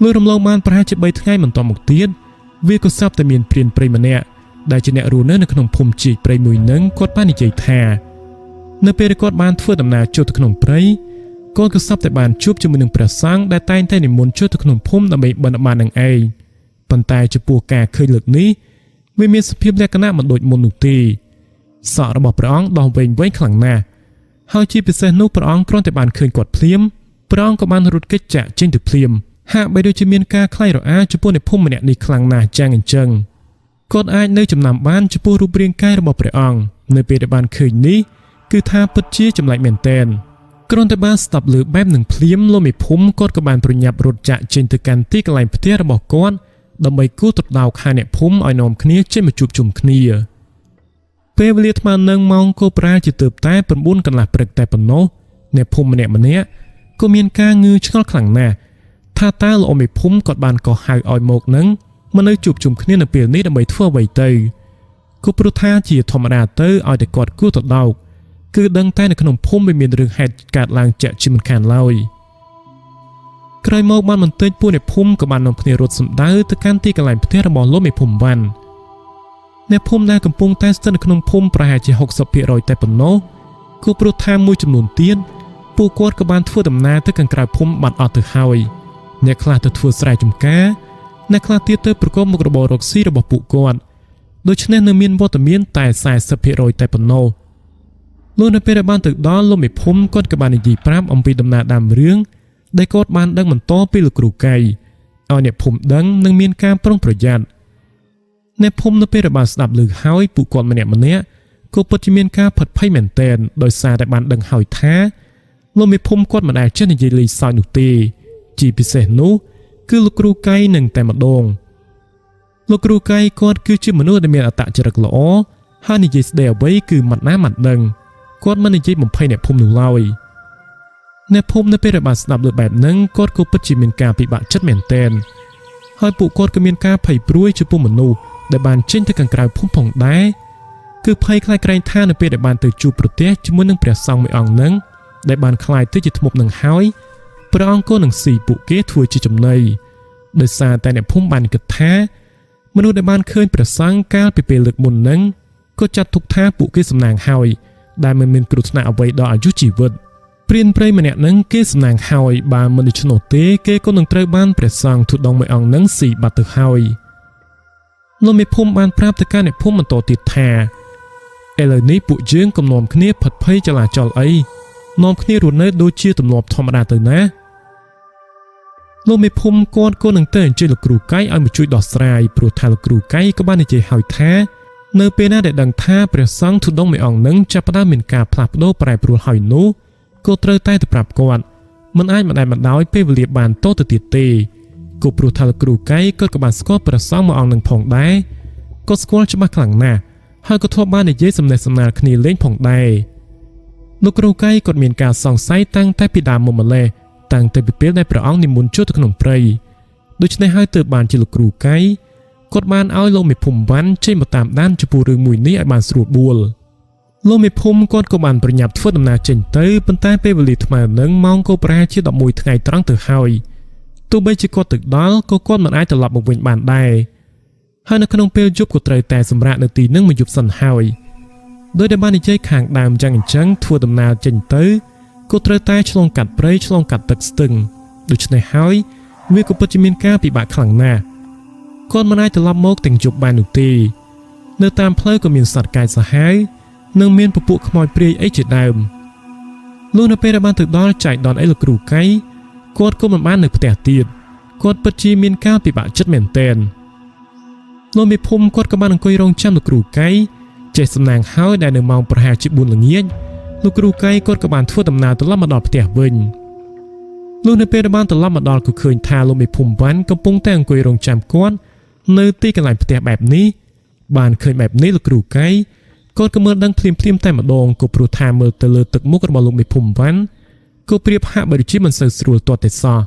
លុះរំលងបានប្រហែលជា3ថ្ងៃបន្ទាប់មកទៀតវាក៏ស្រាប់តែមានព្រានព្រៃម្នាក់ដែលជាអ្នករស់នៅក្នុងភូមិជីកព្រៃមួយនឹងគាត់បាននិយាយថានៅពេលគាត់បានធ្វើដំណើរចូលទៅក្នុងព្រៃគាត់ក៏ស្រាប់តែបានជួបជាមួយនឹងព្រះសង្ឃដែលតែងតែនិមន្តចូលទៅក្នុងភូមិដើម្បីបិណ្ឌបាតនឹងឯងប៉ុន្តែចំពោះការឃើញលើកនេះវាមានសភាពលក្ខណៈមិនដូចមុននោះទេសក់របស់ព្រះអង្គដោះវែងខ្លាំងណាស់ហើយជាពិសេសនោះព្រះអង្គគ្រាន់តែបានឃើញគាត់ភ្លាមព្រះអង្គក៏បានរត់គេចចាក់ចេញទៅភ្លាមហាក់បីដូចជាមានការខ្លាចរអាចំពោះអ្នកភូមិម្នាក់នេះខ្លាំងណាស់យ៉ាងអញ្ចឹងគាត់អាចនៅចំណាំបានចំពោះរូបរាងកាយរបស់ព្រះអង្គនៅពេលដែលបានឃើញនេះគឺថាពិតជាចម្លែកមែនទែនគ្រាន់តែបានស្ដាប់លើបែបនឹងភ្លាមលោកមេភូមិគាត់ក៏បានប្រញាប់រត់ចាក់ចេញទៅកាន់ទីកន្លែងផ្ទះរបស់គាត់ដើម្បីគូរត្រដោកខាអ្នកភូមិឲ្យនាំគ្នាចេញមកជួបជុំគ្នាពេលវេលាថ្មនឹងម៉ោងក៏ប្រហែលជាទើបតែ9កន្លះព្រឹកតែប៉ុណ្ណោះអ្នកភូមិម្នាក់ក៏មានការងឿឆ្ងល់ខ្លាំងណាស់ថាតើលោកមេភូមិគាត់បានកោះហៅឲ្យមកនឹងមកនៅជួបជុំគ្នានៅពេលនេះដើម្បីធ្វើអ្វីទៅក៏ព្រោះថាជាធម្មតាទៅឲ្យតែគាត់គូរត្រដោកគឺដឹងតែនៅក្នុងភូមិមានរឿងហេតុកើតឡើងជាក់ជាមិនខានឡើយក្រោយមកបានបន្តិចពួកអ្នកភូមិក៏បាននាំគ្នារត់សម្ដៅទៅកាន់ទីកន្លែងផ្ទះរបស់លោកមេភូមិវ៉ាន់អ្នកភូមិដែលកំពុងតែស្ថិតនៅក្នុងភូមិប្រហែលជា 60% តែប៉ុណ្ណោះក៏ព្រោះថាមួយចំនួនទៀតពួកគាត់ក៏បានធ្វើដំណើរទៅខាងក្រៅភូមិបាត់អស់ទៅហើយអ្នកខ្លះទៅធ្វើស្រែចម្ការអ្នកខ្លះទៀតទៅប្រកបមុខរបររកស៊ីរបស់ពួកគាត់ដូច្នេះនៅមានវត្តមានតែ 40% តែប៉ុណ្ណោះលុះនៅពេលបានទៅដល់លោកមេភូមិគាត់ក៏បាននិយាយប្រាប់អំពីដំណើរដើមរឿងដែលគាត់បានដឹងបន្តពីលោកគ្រូកៃឲ្យអ្នកភូមិដឹងនឹងមានការប្រុងប្រយ័ត្នអ្នកភូមិនៅពេលបានស្ដាប់ឮហើយពួកគាត់ម្នាក់ក៏ពិតជាមានការផិតភ័យមែនទែនដោយសារតែបានដឹងហើយថាលោកមេភូមិគាត់មិនដែលចេះនិយាយលេងសើចនោះទេជាពិសេសនោះគឺលោកគ្រូកៃនឹងតែម្ដងលោកគ្រូកៃគាត់គឺជាមនុស្សដែលមានអត្តចរិតល្អហើយនិយាយស្ដីអ្វីគឺមិនណាមិនដឹងគាត់មិននិយាយបំភ័យអ្នកភូមិនោះឡើយអ្នកភូមិនៅពេលបានស្ដាប់លើបែបហ្នឹងគាត់ក៏ពិតជាមានការពិបាកចិត្តមែនទែនហើយពួកគាត់ក៏មានការភ័យព្រួយចំពោះមនុស្សដែលបានចេញទៅខាងក្រៅភូមិផងដែរ គឺភ័យខ្លាចក្រែងថានៅពេលដែលបានទៅជួបប្រទះជាមួយនឹងព្រះសង្ឃមួយអង្គនឹងដែលបានខ្លាយទៅជាធ្មប់នឹងហើយព្រះអង្គក៏នឹងស៊ីពួកគេធ្វើជាចំណីដោយសារតែអ្នកភូមិបានគិតថាមនុស្សដែលបានឃើញព្រះសង្ឃកាលពីពេលលើកមុននឹងក៏ចាត់ទុកថាពួកគេសំណាងហើយដែលមិនមានគ្រោះថ្នាក់អ្វីដល់អាយុជីវិតព្រានព្រៃម្នាក់នឹងគេសំណាងហើយបើមិនដូច្នោះទេគេក៏នឹងត្រូវបានព្រះសង្ឃទូដងមួយអង្គនឹងស៊ីបាត់ទៅហើយលោកមេភូមិបានប្រាប់ទៅកាន់អ្នកភូមិបន្តទៀតថាឥឡូវនេះពួកយើងកំណោមគ្នាផិតភ័យចលាចលអីនាំគ្នារស់នៅដូចជាទម្លាប់ធម្មតាទៅណាលោកមេភូមិគាត់ក៏នឹងទៅអញ្ជើញលោកគ្រូកៃឲ្យមកជួយដោះស្រាយព្រោះថាលោកគ្រូកៃក៏បាននិយាយឲ្យថានៅពេលណាដែលដឹងថាព្រះសង្ឃទូដងមួយអង្គនឹងចាប់ផ្ដើមមានការផ្លាស់ប្ដូរប្រែប្រួលហើយនោះក៏ត្រូវតែទៅប្រាប់គាត់មិនអាចមិនដោយពេលវេលាបានតទៅទៀតទេក៏ព្រោះថាលោកគ្រូកៃគាត់ក៏បានស្គាល់ព្រះសង្ឃមួយអង្គនឹងផងដែរក៏ស្គាល់ច្បាស់ខ្លាំងណាស់ហើយក៏ធ្លាប់បាននិយាយសំណេះសំណាលគ្នាលេងផងដែរលោកគ្រូកៃគាត់មានការសង្ស័យតាំងតែពីដើមមកម្លេះតាំងតែពីពេលដែលព្រះអង្គនិមន្តចូលទៅក្នុងព្រៃដូច្នេះហើយទើបបានជាលោកគ្រូកៃគាត់បានឲ្យលោកមេភូមិវ៉ាន់ចេញមកតាមដានចំពោះរឿងមួយនេះឲ្យបានស្រួលបួលលោកមេភូមិគាត់ក៏បានប្រញាប់ធ្វើដំណើរចេញទៅប៉ុន្តែពេលវេលាថ្មនឹងម៉ោងក៏ប្រហែលជា11ថ្ងៃត្រង់ទៅហើយទោះបីជាគាត់ទៅដល់ក៏គាត់មិនអាចត្រឡប់មកវិញបានដែរហើយនៅក្នុងពេលយប់ក៏ត្រូវតែសម្រាកនៅទីនឹងមួយយប់សិនហើយដោយដែលបាននិយាយខាងដើមយ៉ាងអញ្ចឹងធ្វើដំណើរចេញទៅក៏ត្រូវតែឆ្លងកាត់ព្រៃឆ្លងកាត់ទឹកស្ទឹងដូច្នេះហើយវាក៏ពិតជាមានការពិបាកខ្លាំងណាស់គាត់មិនអាចត្រឡប់មកទាំងយប់បាននោះទេនៅតាមផ្លូវក៏មានសត្វកាយសាហាវនិងមានពពួកខ្មោចព្រាយអីជាដើមលុះនៅពេលដែលបានទៅដល់ចែកដនអីលោកគ្រូកៃគាត់ក៏មិនបាននៅផ្ទះទៀតគាត់ពិតជាមានការពិបាកចិត្តមែនទែនលោកមេភូមិគាត់ក៏បានអង្គុយរងចាំលោកគ្រូកៃចេះសំណាងហើយដែលនៅម៉ោងប្រហែលជា4ល្ងាចលោកគ្រូកៃគាត់ក៏បានធ្វើដំណើរត្រឡប់មកដល់ផ្ទះវិញលុះនៅពេលដែលបានត្រឡប់មកដល់ក៏ឃើញថាលោកមេភូមិវ៉ាន់កំពុងតែអង្គុយរងចាំគាត់នៅទីកន្លែងផ្ទះបែបនេះបានឃើញបែបនេះលោកគ្រូកៃគាត់ក៏មើលដឹងភ្លាមតែម្ដងក៏ព្រោះថាមើលទៅលើទឹកមុខរបស់លោកមេភូមិវ៉ាន់ក៏ប្រៀបហាក់បីដូចជាមិនសូវស្រួលទាល់តែសោះ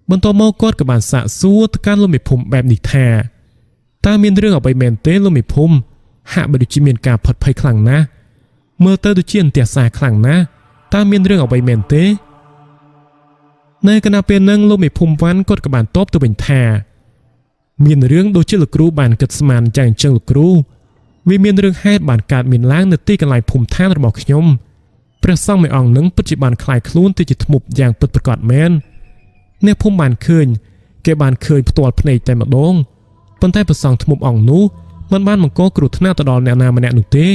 បន្ទាប់មកគាត់ក៏បានសាកសួរទៅកាន់លោកមេភូមិបែបនេះថាតើមានរឿងអ្វីមែនទេលោកមេភូមិហាក់បីដូចជាមានការផិតភ័យខ្លាំងណាស់មើលទៅដូចជាអន្ទះសាខ្លាំងណាស់តើមានរឿងអ្វីមែនទេនៅគណៈពេលហ្នឹងលោកមេភូមិវ៉ាន់គាត់ក៏បានតបទៅវិញថាមានរឿងដូចជាលោកគ្រូបានគិតស្មានយ៉ាងអញ្ចឹងលោកគ្រូវាមានរឿងហេតុបានកើតមានឡើងនៅទីកន្លែងភូមិឋានរបស់ខ្ញុំព្រះសង្ឃមួយអង្គនឹងពិតជាបានคล้ายខ្លួនទៅជាធ្មប់យ៉ាងពិតប្រាកដមែនអ្នកភូមិបានឃើញគេបានឃើញផ្ទាល់ភ្នែកតែម្ដងប៉ុន្តែព្រះសង្ឃធ្មប់អង្គនោះមិនបានបង្កគ្រោះថ្នាក់ទៅដល់អ្នកណាម្នាក់នោះទេ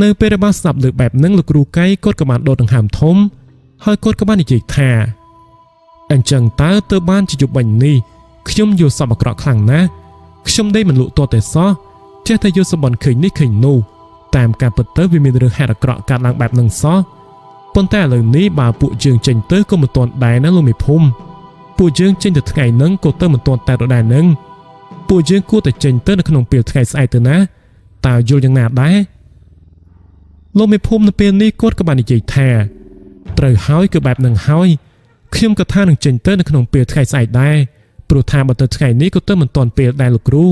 នៅពេលដែលបានស្ដាប់លើបែបហ្នឹងលោកគ្រូកៃគាត់ក៏បានដកដង្ហើមធំហើយគាត់ក៏បាននិយាយថាអញ្ចឹងតើទៅបានជាយប់បាញ់នេះខ្ញុំយល់សពអាក្រក់ខ្លាំងណាស់ខ្ញុំដេកមិនលក់ទាល់តែសោះចេះតែយល់សម្បន់ឃើញនេះឃើញនោះតាមការពិតទៅវាមានរឿងហេតុអាក្រក់កើតឡើងបែបហ្នឹងសោះប៉ុន្តែឥឡូវនេះបើពួកយើងចេញទៅក៏មិនទាន់ដែរណាលោកមេភូមិពួកយើងចេញទៅថ្ងៃហ្នឹងក៏ទៅមិនទាន់តែដដែលហ្នឹងពួកយើងគួរតែចេញទៅនៅក្នុងពេលថ្ងៃស្អែកទៅណាតើយល់យ៉ាងណាដែរលោកមេភូមិនៅពេលនេះគាត់ក៏បាននិយាយថាត្រូវហើយគឺបែបហ្នឹងហើយខ្ញុំក៏ថានឹងចេញទៅនៅក្នុងពេលថ្ងៃស្អែកដែរព្រោះថាបើទៅថ្ងៃនេះក៏ទៅមិនទាន់ពេលដែរលោកគ្រូ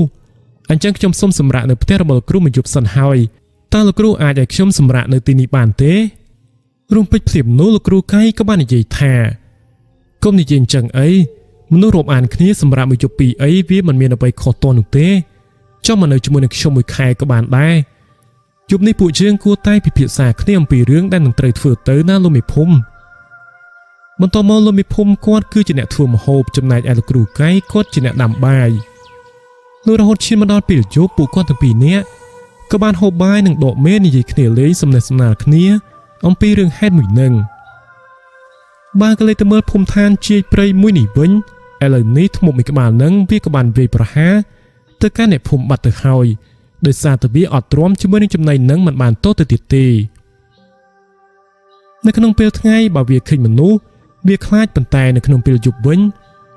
អញ្ចឹងខ្ញុំសូមសម្រាកនៅផ្ទះរបស់លោកគ្រូមួយយប់សិនហើយតើលោកគ្រូអាចឲ្យខ្ញុំសម្រាកនៅទីនេះបានទេរំពេចភ្លាមនោះលោកគ្រូកៃក៏បាននិយាយថាកុំនិយាយអញ្ចឹងអីមនុស្សរាប់អានគ្នាសម្រាប់មួយយប់ពីរអីវាមិនមានអ្វីខុសទាល់នោះទេចុះមកនៅជាមួយនឹងខ្ញុំមួយខែក៏បានដែរយប់នេះពួកយើងគួរតែពិភាក្សាគ្នាអំពីរឿងដែលនឹងត្រូវធ្វើទៅណាលោកមេភូមិបន្តមកលោកមេភូមិគាត់គឺជាអ្នកធ្វើម្ហូបចំណែកឯលោកគ្រូកៃគាត់ជាអ្នកដាំបាយលុះរហូតឈានមកដល់ពេលយប់ពួកគាត់ទាំងពីរនាក់ក៏បានហូបបាយនិងដកមេនិយាយគ្នាលេងសំណេះសំណាលគ្នាអំពីរឿងហេតុមួយនឹងបើក៏លេទៅមើលភូមិឋានជាយព្រៃមួយនេះវិញឥឡូវនេះធ្មប់មួយក្បាលនឹងវាក៏បានវាយប្រហារទៅកាន់អ្នកភូមិបាត់ទៅហើយដោយសារតែវាអត់ទ្រាំជាមួយនឹងចំណៃនឹងមិនបានតទៅទៀតទេនៅក្នុងពេលថ្ងៃបើវាឃើញមនុស្សវាខ្លាចប៉ុន្តែនៅក្នុងពេលយប់វិញ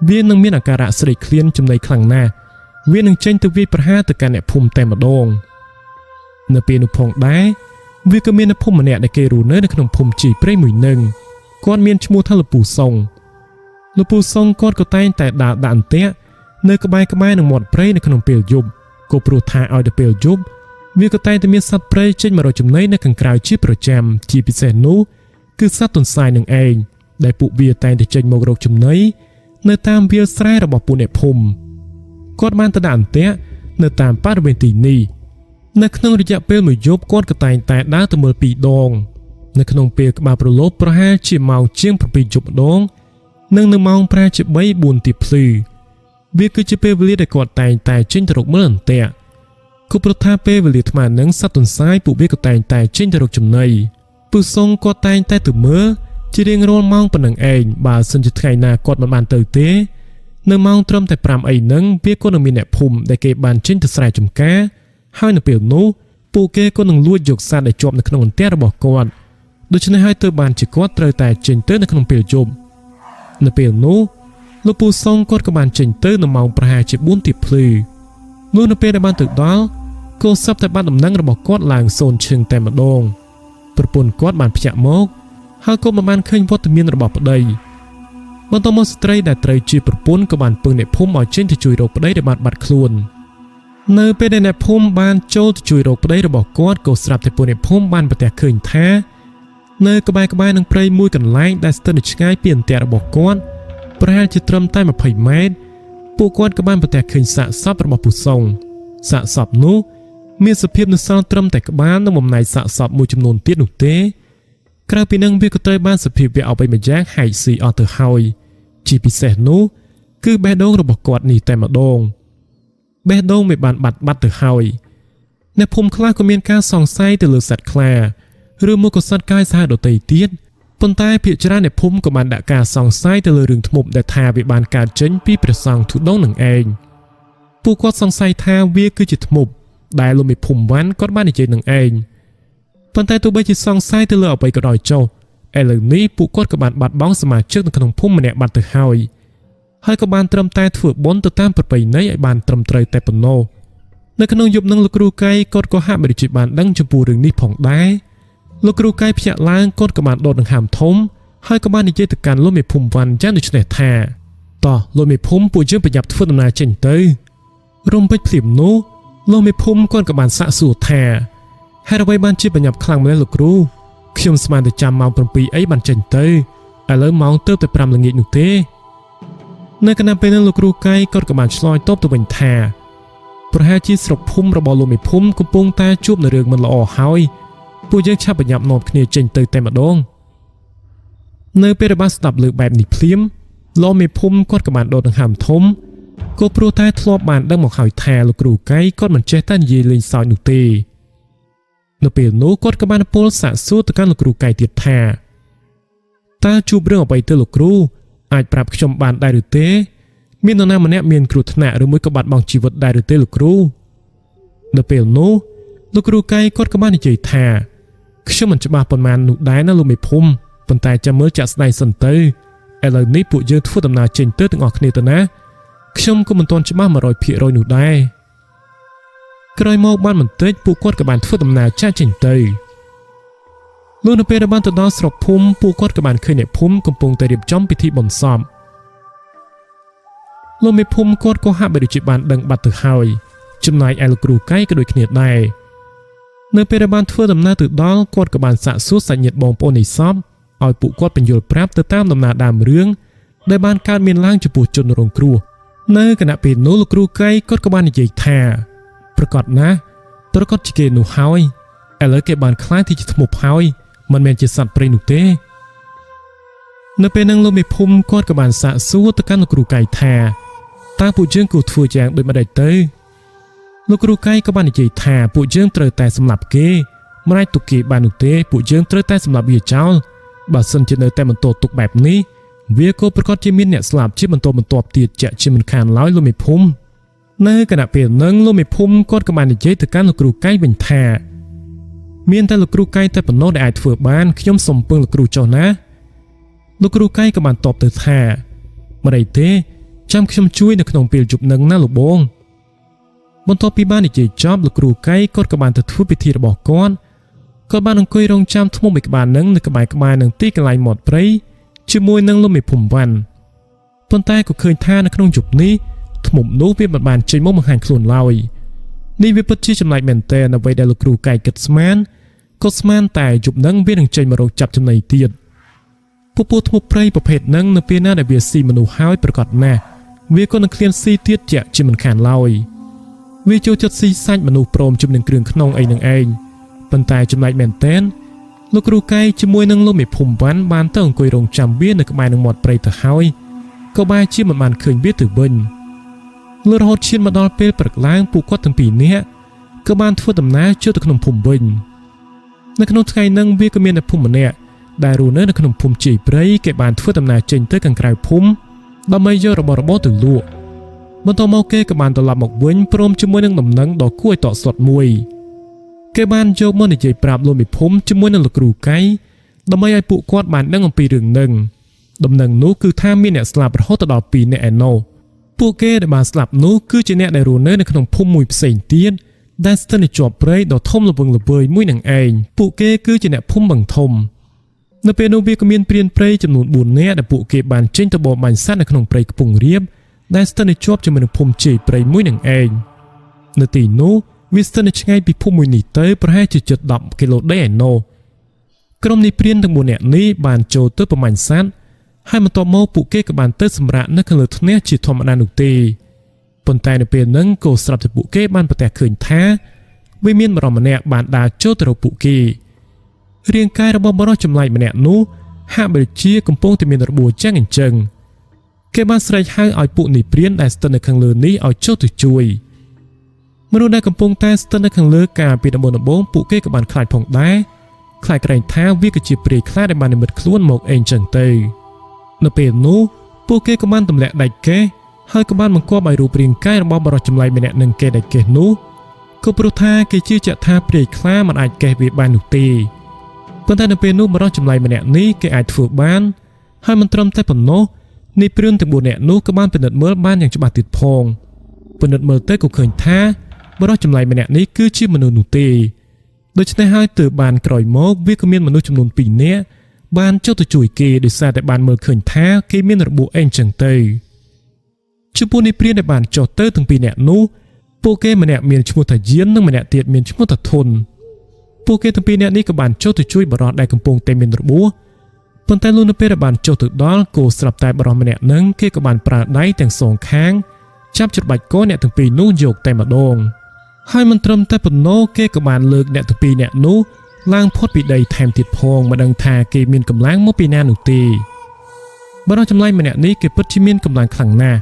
វានឹងមានអាការៈស្រេកឃ្លានចំណៃខ្លាំងណាស់វានឹងចេញទៅវាយប្រហារទៅកាន់អ្នកភូមិតែម្ដងនៅពេលនោះផងដែរវាក៏មានអ្នកភូមិម្នាក់ដែលគេរស់នៅក្នុងភូមិជីព្រៃមួយនឹងគាត់មានឈ្មោះថាលពូសុងលោកពូសុងគាត់ក៏តែងតែដើរដាក់អន្ទាក់នៅក្បែរនឹងមាត់ព្រៃនៅក្នុងពេលយប់ក៏ព្រោះថាឲ្យដល់ពេលយប់ វាក៏តែងតែមានសត្វព្រៃចេញមករកចំណីនៅខាងក្រៅជាប្រចាំជាពិសេសនោះគឺសត្វទន្សាយនឹងឯងដែលពួកវាតែងតែចេញមករកចំណីនៅតាមវាលស្រែរបស់ពួកអ្នកភូមិគាត់បានទៅដាក់អន្ទាក់នៅតាមបរិវេណទីនេះនៅក្នុងរយៈពេលមួយយប់គាត់ក៏តែងតែដើរទៅមើល2ដងនៅក្នុងពេលក្បាលប្រឡូបប្រហែលជាម៉ោងជាង7យប់ម្ដងនិងនៅម៉ោងប្រហែលជា3-4ទៀបភ្លឺវាគឺជាពេលវេលាដែលគាត់តែងតែចេញទៅរកមើលអន្ទាក់គូប្រថាពេលវេលាថ្មនឹងសត្វទន្សាយពួកវាក៏តែងតែចេញទៅរកចំណីពូសុងគាត់តែងតែទៅមើលជារៀងរាល់ម៉ោងប៉ុណ្ណឹងឯងបើសិនជាថ្ងៃណាគាត់មិនបានទៅទេនៅម៉ោងត្រឹមតែ5អីហ្នឹងវាក៏នឹងមានអ្នកភូមិដែលគេបានចេញទៅស្រែចម្ការហើយនៅពេលនោះពួកគេក៏នឹងលួចយកសត្វដែលជាប់នៅក្នុងអន្ទាក់របស់គាត់ដូច្នេះហើយទើបបានជាគាត់ត្រូវតែចេញទៅនៅក្នុងពេលយប់នៅពេលនោះលោកពូសុងគាត់ក៏បានចេញទៅនៅម៉ោងប្រហែលជា4ទៀបភ្លឺនោះនៅពេលដែលបានទៅដល់ក៏សឹបតែបានដំណឹងរបស់គាត់ឡើងសូនឈឹងតែម្ដងប្រពន្ធគាត់បានភ្ញាក់មកហើយក៏មិនបានឃើញវត្តមានរបស់ប្តីបន្តមកស្ត្រីដែលត្រូវជាប្រពន្ធក៏បានពឹងអ្នកភូមិឲ្យចេញទៅជួយរកប្តីដែលបានបាត់ខ្លួននៅពេលដែលអ្នកភូមិបានចូលទៅជួយរកប្តីរបស់គាត់ក៏ស្រាប់តែពួកអ្នកភូមិបានប្រទះឃើញថានៅក្បែរនឹងព្រៃមួយកន្លែងដែលស្ថិតនៅឆ្ងាយពីអន្ទាក់របស់គាត់ប្រហែលជាត្រឹមតែ20ម៉ែត្រពួកគាត់ក៏បានប្រទះឃើញសាកសពរបស់ពូសុងសាកសពនោះមានសភាពនៅសល់ត្រឹមតែក្បាលនិងបំណែកសាកសពមួយចំនួនទៀតនោះទេក្រៅពីនឹងវាក៏ត្រូវបានសភាពវាអបិយម្យ៉ាងហែកស៊ីអស់ទៅហើយជាពិសេសនោះគឺបេះដូងរបស់គាត់នេះតែម្ដងបេះដូងមិនបានបាត់ទៅហើយអ្នកភូមិខ្លះក៏មានការសង្ស័យទៅលើសត្វខ្លាឬមកក៏សត្វកាយសាហាវដទៃទៀតប៉ុន្តែភាគច្រើនអ្នកភូមិក៏បានដាក់ការសង្ស័យទៅលើរឿងធ្មប់ដែលថាវាបានកើតចេញពីព្រះសង្ឃធុដងនឹងឯងពួកគាត់សង្ស័យថាវាគឺជាធ្មប់ដែលលោកមេភូមិវ៉ាន់គាត់បាននិយាយនឹងឯងប៉ុន្តែទោះបីជាសង្ស័យទៅលើអ្វីក៏ដោយចុះឥឡូវនេះពួកគាត់ក៏បានបាត់បង់សមាជិកនៅក្នុងភូមិម្នាក់បាត់ទៅហើយក៏បានត្រឹមតែធ្វើបុណ្យទៅតាមប្រពៃណីឲ្យបានត្រឹមត្រូវតែប៉ុណ្ណោះនៅក្នុងយប់នឹងលោកគ្រូកៃគាត់ក៏ហាក់មិនដូចជាបានដឹងចំពោះរឿងនេះផងដែរលោកគ្រូកៃភ្ញាក់ឡើងគាត់ក៏បានដុតដង្ហើមធំហើយក៏បាននិយាយទៅកាន់លោកមេភូមិវ៉ាន់យ៉ាងដូចនេះថាតោះលោកមេភូមិពួកយើងប្រញាប់ធ្វើដំណើរចេញទៅរំពេចភ្លាមនោះលោកមេភូមិគាត់ក៏បានសាកសួរថាហេតុអ្វីបានជាប្រញាប់ខ្លាំងម្ល៉េះលោកគ្រូខ្ញុំស្មានតែចាំម៉ោង7អីបានចេញទៅឥឡូវម៉ោងទើបតែ5ល្ងាចនោះទេនៅគណៈពេលនោះលោកគ្រូកៃគាត់ក៏បានឆ្លើយតបទៅវិញថាប្រហែលជាស្រុកភូមិរបស់លោកមេភូមិកំពុងតែជួបនៅរឿងមិនល្អហើយពួកយើងឆាប់ប្រញាប់នាំគ្នាចេញទៅតែម្ដងនៅពេលដែលបានស្ដាប់លើបែបនេះភ្លាមលោកមេភូមិគាត់ក៏បានដុតដង្ហើមធំក៏ព្រោះតែធ្លាប់បានដឹងមកហើយថាលោកគ្រូកៃគាត់មិនចេះតែនិយាយលេងសើចនោះទេនៅពេលនោះគាត់ក៏បានពោលសាកសួរទៅកាន់លោកគ្រូកៃទៀតថាតើជួបរឿងអ្វីទៅលោកគ្រូអាចប្រាប់ខ្ញុំបានដែរឬទេមាននរណាម្នាក់មានគ្រោះថ្នាក់ឬមួយក៏បាត់បង់ជីវិតដែរឬទេលោកគ្រូនៅពេលនោះលោកគ្រូកៃគាត់ក៏បាននិយាយថាខ្ញុំមិនច្បាស់ប៉ុន្មាននោះដែរណាលោកមេភូមិប៉ុន្តែចាំមើលចាក់ស្ដែងសិនទៅឥឡូវនេះពួកយើងធ្វើដំណើរចេញទៅទាំងអស់គ្នាទៅណាខ្ញុំក៏មិនទាន់ច្បាស់ 100% នោះដែរក្រោយមកបានបន្តិចពួកគាត់ក៏បានធ្វើដំណើរចាក់ចេញទៅលុះនៅពេលដែលបានទៅដល់ស្រុកភូមិពួកគាត់ក៏បានឃើញអ្នកភូមិកំពុងតែរៀបចំពិធីបុណ្យសពលោកមេភូមិគាត់ក៏ហាក់បីដូចជាបានដឹងបាត់ទៅហើយចំណែកឯលោកគ្រូកៃក៏ដូចគ្នាដែរនៅពេលដែលបានធ្វើដំណើរទៅដល់គាត់ក៏បានសាកសួរសាច់ញាតិបងប្អូននៃសពឲ្យពួកគាត់បញ្យល់ប្រាប់ទៅតាមដំណើរដើមរឿងដែលបានកើតមានឡើងចំពោះជនរងគ្រោះនៅគណៈពេលនោះលោកគ្រូកៃគាត់ក៏បាននិយាយថាប្រកាសណាស់ប្រកាសជាគេនោះហើយឥឡូវគេបានខ្លាចទីជាធ្មប់ហើយមិនមែនជាសត្វព្រៃនោះទេនៅពេលហ្នឹងលោកមេភូមិគាត់ក៏បានសាកសួរទៅកាន់លោកគ្រូកៃថាតើពួកយើងគួរធ្វើយ៉ាងដូចម្តេចទៅលោកគ្រូកៃក៏បាននិយាយថាពួកយើងត្រូវតែសម្លាប់គេមិនអាចទុកគេបាននោះទេពួកយើងត្រូវតែសម្លាប់វាចោលបើសិនជានៅតែបន្តទុកបែបនេះវាក៏ប្រកាសជាមានអ្នកស្លាប់ជាបន្តបន្ទាប់ទៀតជាក់ជាមិនខានឡើយលោកមេភូមិនៅគណៈពេលហ្នឹងលោកមេភូមិគាត់ក៏បាននិយាយទៅកាន់លោកគ្រូកៃវិញថាមានតែលោកគ្រូកៃតែប៉ុណ្ណោះដែលអាចធ្វើបានខ្ញុំសូមពឹងលោកគ្រូចុះណាលោកគ្រូកៃក៏បានតបទៅថាមិនអីទេចាំខ្ញុំជួយនៅក្នុងពេលយប់នឹងណាលោកបងបន្ទាប់ពីបាននិយាយចប់លោកគ្រូកៃគាត់ក៏បានទៅធ្វើពិធីរបស់គាត់បានអង្គុយរងចាំធ្មប់មួយក្បាលនឹងនៅក្បែរនឹងទីកន្លែងមាត់ព្រៃជាមួយនឹងលោកមេភូមិវ៉ាន់ប៉ុន្តែក៏ឃើញថានៅក្នុងយប់នេះធ្មប់នោះវាមិនបានចេញមកបង្ហាញខ្លួនឡើយ នេះវាពិតជាចម្លែកមែនទែនអ្វីដែលលោកគ្រូកែគិតស្មានក៏ស្មានតែយប់ហ្នឹងវានឹងចេញមករកចាប់ចំណីទៀតពពួកធ្មប់ព្រៃប្រភេទហ្នឹងនៅពេលណាដែលវាស៊ីមនុស្សហើយប្រកាសណាស់វាក៏នឹងឃ្លានស៊ីទៀតជាក់ជាមិនខានឡើយវាចូលចិត្តស៊ីសាច់មនុស្សព្រមជាមួយនឹងគ្រឿងក្នុងអីនឹងឯងប៉ុន្តែចម្លែកមែនទែនលោកគ្រូកែជាមួយនឹងលោកមេភូមិវ៉ាន់បានទៅអង្គុយរងចាំវានៅក្បែរនឹងមាត់ព្រៃទៅហើយក៏បែរជាមិនបានឃើញវាទៅវិញលុះរហូតឈានមកដល់ពេលព្រឹកឡើងពួកគាត់ទាំងពីរនាក់ក៏បានធ្វើដំណើរចូលទៅក្នុងភូមិវិញនៅក្នុងថ្ងៃហ្នឹងវាក៏មានតែភូមិម្នាក់ដែលរស់នៅក្នុងភូមិជ័យព្រៃគេបានធ្វើដំណើរចេញទៅខាងក្រៅភូមិដើម្បីយករបស់របរទៅលក់បន្ទាប់មកគេក៏បានត្រឡប់មកវិញព្រមជាមួយនឹងដំណឹងដ៏គួរឲ្យតក់ស្លុតមួយគេបានយកមកនិយាយប្រាប់លោកមេភូមិជាមួយនឹងលោកគ្រូកែដើម្បីឲ្យពួកគាត់បានដឹងអំពីរឿងហ្នឹងដំណឹងនោះគឺថាមានអ្នកស្លាប់រហូតដល់2នាក់ឯណោះពួកគេដែលបានស្លាប់នោះគឺជាអ្នកដែលរស់នៅក្នុងភូមិមួយផ្សេងទៀតដែលស្ថិតនៅជាប់ព្រៃដ៏ធំល្វឹងល្វើយមួយនឹងឯងពួកគេគឺជាអ្នកភូមិបឹងធំនៅពេលនោះវាក៏មានព្រានព្រៃចំនួន4នាក់ដែលពួកគេបានចេញទៅបរបាញ់សត្វនៅក្នុងព្រៃខ្ពង់រាបដែលស្ថិតនៅជាប់ជាមួយនឹងភូមិជ័យព្រៃមួយនឹងឯងនៅទីនោះវាស្ថិតនៅឆ្ងាយពីភូមិមួយនេះទៅប្រហែលជាជិត10គីឡូដីឯណោះក្រុមនេះព្រានទាំង4នាក់នេះបានចូលទៅបរបាញ់សត្វហើយបន្ទាប់មកពួកគេក៏បានទៅសម្រាកនៅខាងលើថ្នះជាធម្មតានោះទេប៉ុន្តែនៅពេលហ្នឹងក៏ស្រាប់តែពួកគេបានប្រទះឃើញថាវាមានបរិមម្នាក់បានដើរចូលទៅរកពួកគេរាងកាយរបស់បរិសចម្លែកម្នាក់នោះហាក់បីជាកំពុងតែមានរបួសចឹងអញ្ចឹងគេបានស្រែកហៅឲ្យពួកនេះព្រានដែលស្ថិតនៅខាងលើនេះឲ្យចូលទៅជួយមនុស្សដែលកំពុងតែស្ថិតនៅខាងលើការពីដំបូងពួកគេក៏បានខ្លាចផងដែរខ្លាចក្រែងថាវាក៏ជាព្រាយខ្លាចដែលបាននិមិត្តខ្លួនមកអីចឹងទៅនៅពេលនោះពួកគេក៏បានទម្លាក់ដាច់កេះហើយក៏បានបង្គាប់ឲ្យរូបរាងកាយរបស់បរិសចម្លែកម្នាក់នឹងគេដាច់កេះនោះក៏ព្រោះថាគេជឿជាក់ថាព្រាយខ្លាមិនអាចកេះវាបាននោះទេប៉ុន្តែនៅពេលនោះបរិសចម្លែកម្នាក់នេះគេអាចធ្វើបានហើយមិនត្រឹមតែប៉ុណ្ណោះនេះព្រានទាំង4នាក់នោះក៏បានពិនិត្យមើលបានយ៉ាងច្បាស់ទៀតផងពិនិត្យមើលទៅក៏ឃើញថាបរិសចម្លែកម្នាក់នេះគឺជាមនុស្សនោះទេដូច្នេះហើយទើបបានក្រោយមកវាក៏មានមនុស្សចំនួន2នាក់បានចុះទៅជួយគេដោយសារតែបានមើលឃើញថាគេមានរបួសអីចឹងទៅចំពោះនេះព្រានដែលបានចុះទៅទាំង2នាក់នោះពួកគេម្នាក់មានឈ្មោះថាយាននិងម្នាក់ទៀតមានឈ្មោះថាធុនពួកគេទាំង2នាក់នេះក៏បានចុះទៅជួយបរិសដែលកំពុងតែមានរបួសប៉ុន្តែលុះនៅពេលដែលបានចុះទៅដល់ក៏ស្រាប់តែបរិសម្នាក់នឹងគេក៏បានប្រើដៃទាំងសងខាងចាប់ច្របាច់កអ្នកទាំងពីរនោះយកតែម្ដងហើយមិនត្រឹមតែប៉ុណ្ណោះគេក៏បានលើកអ្នកទាំងពីរនាក់នោះឡើងផុតពីដីថែមទៀតផងមិនដឹងថាគេមានកម្លាំងមកពីណានោះទេបរិសចម្លែកម្នាក់នេះគេពិតជាមានកម្លាំងខ្លាំងណាស់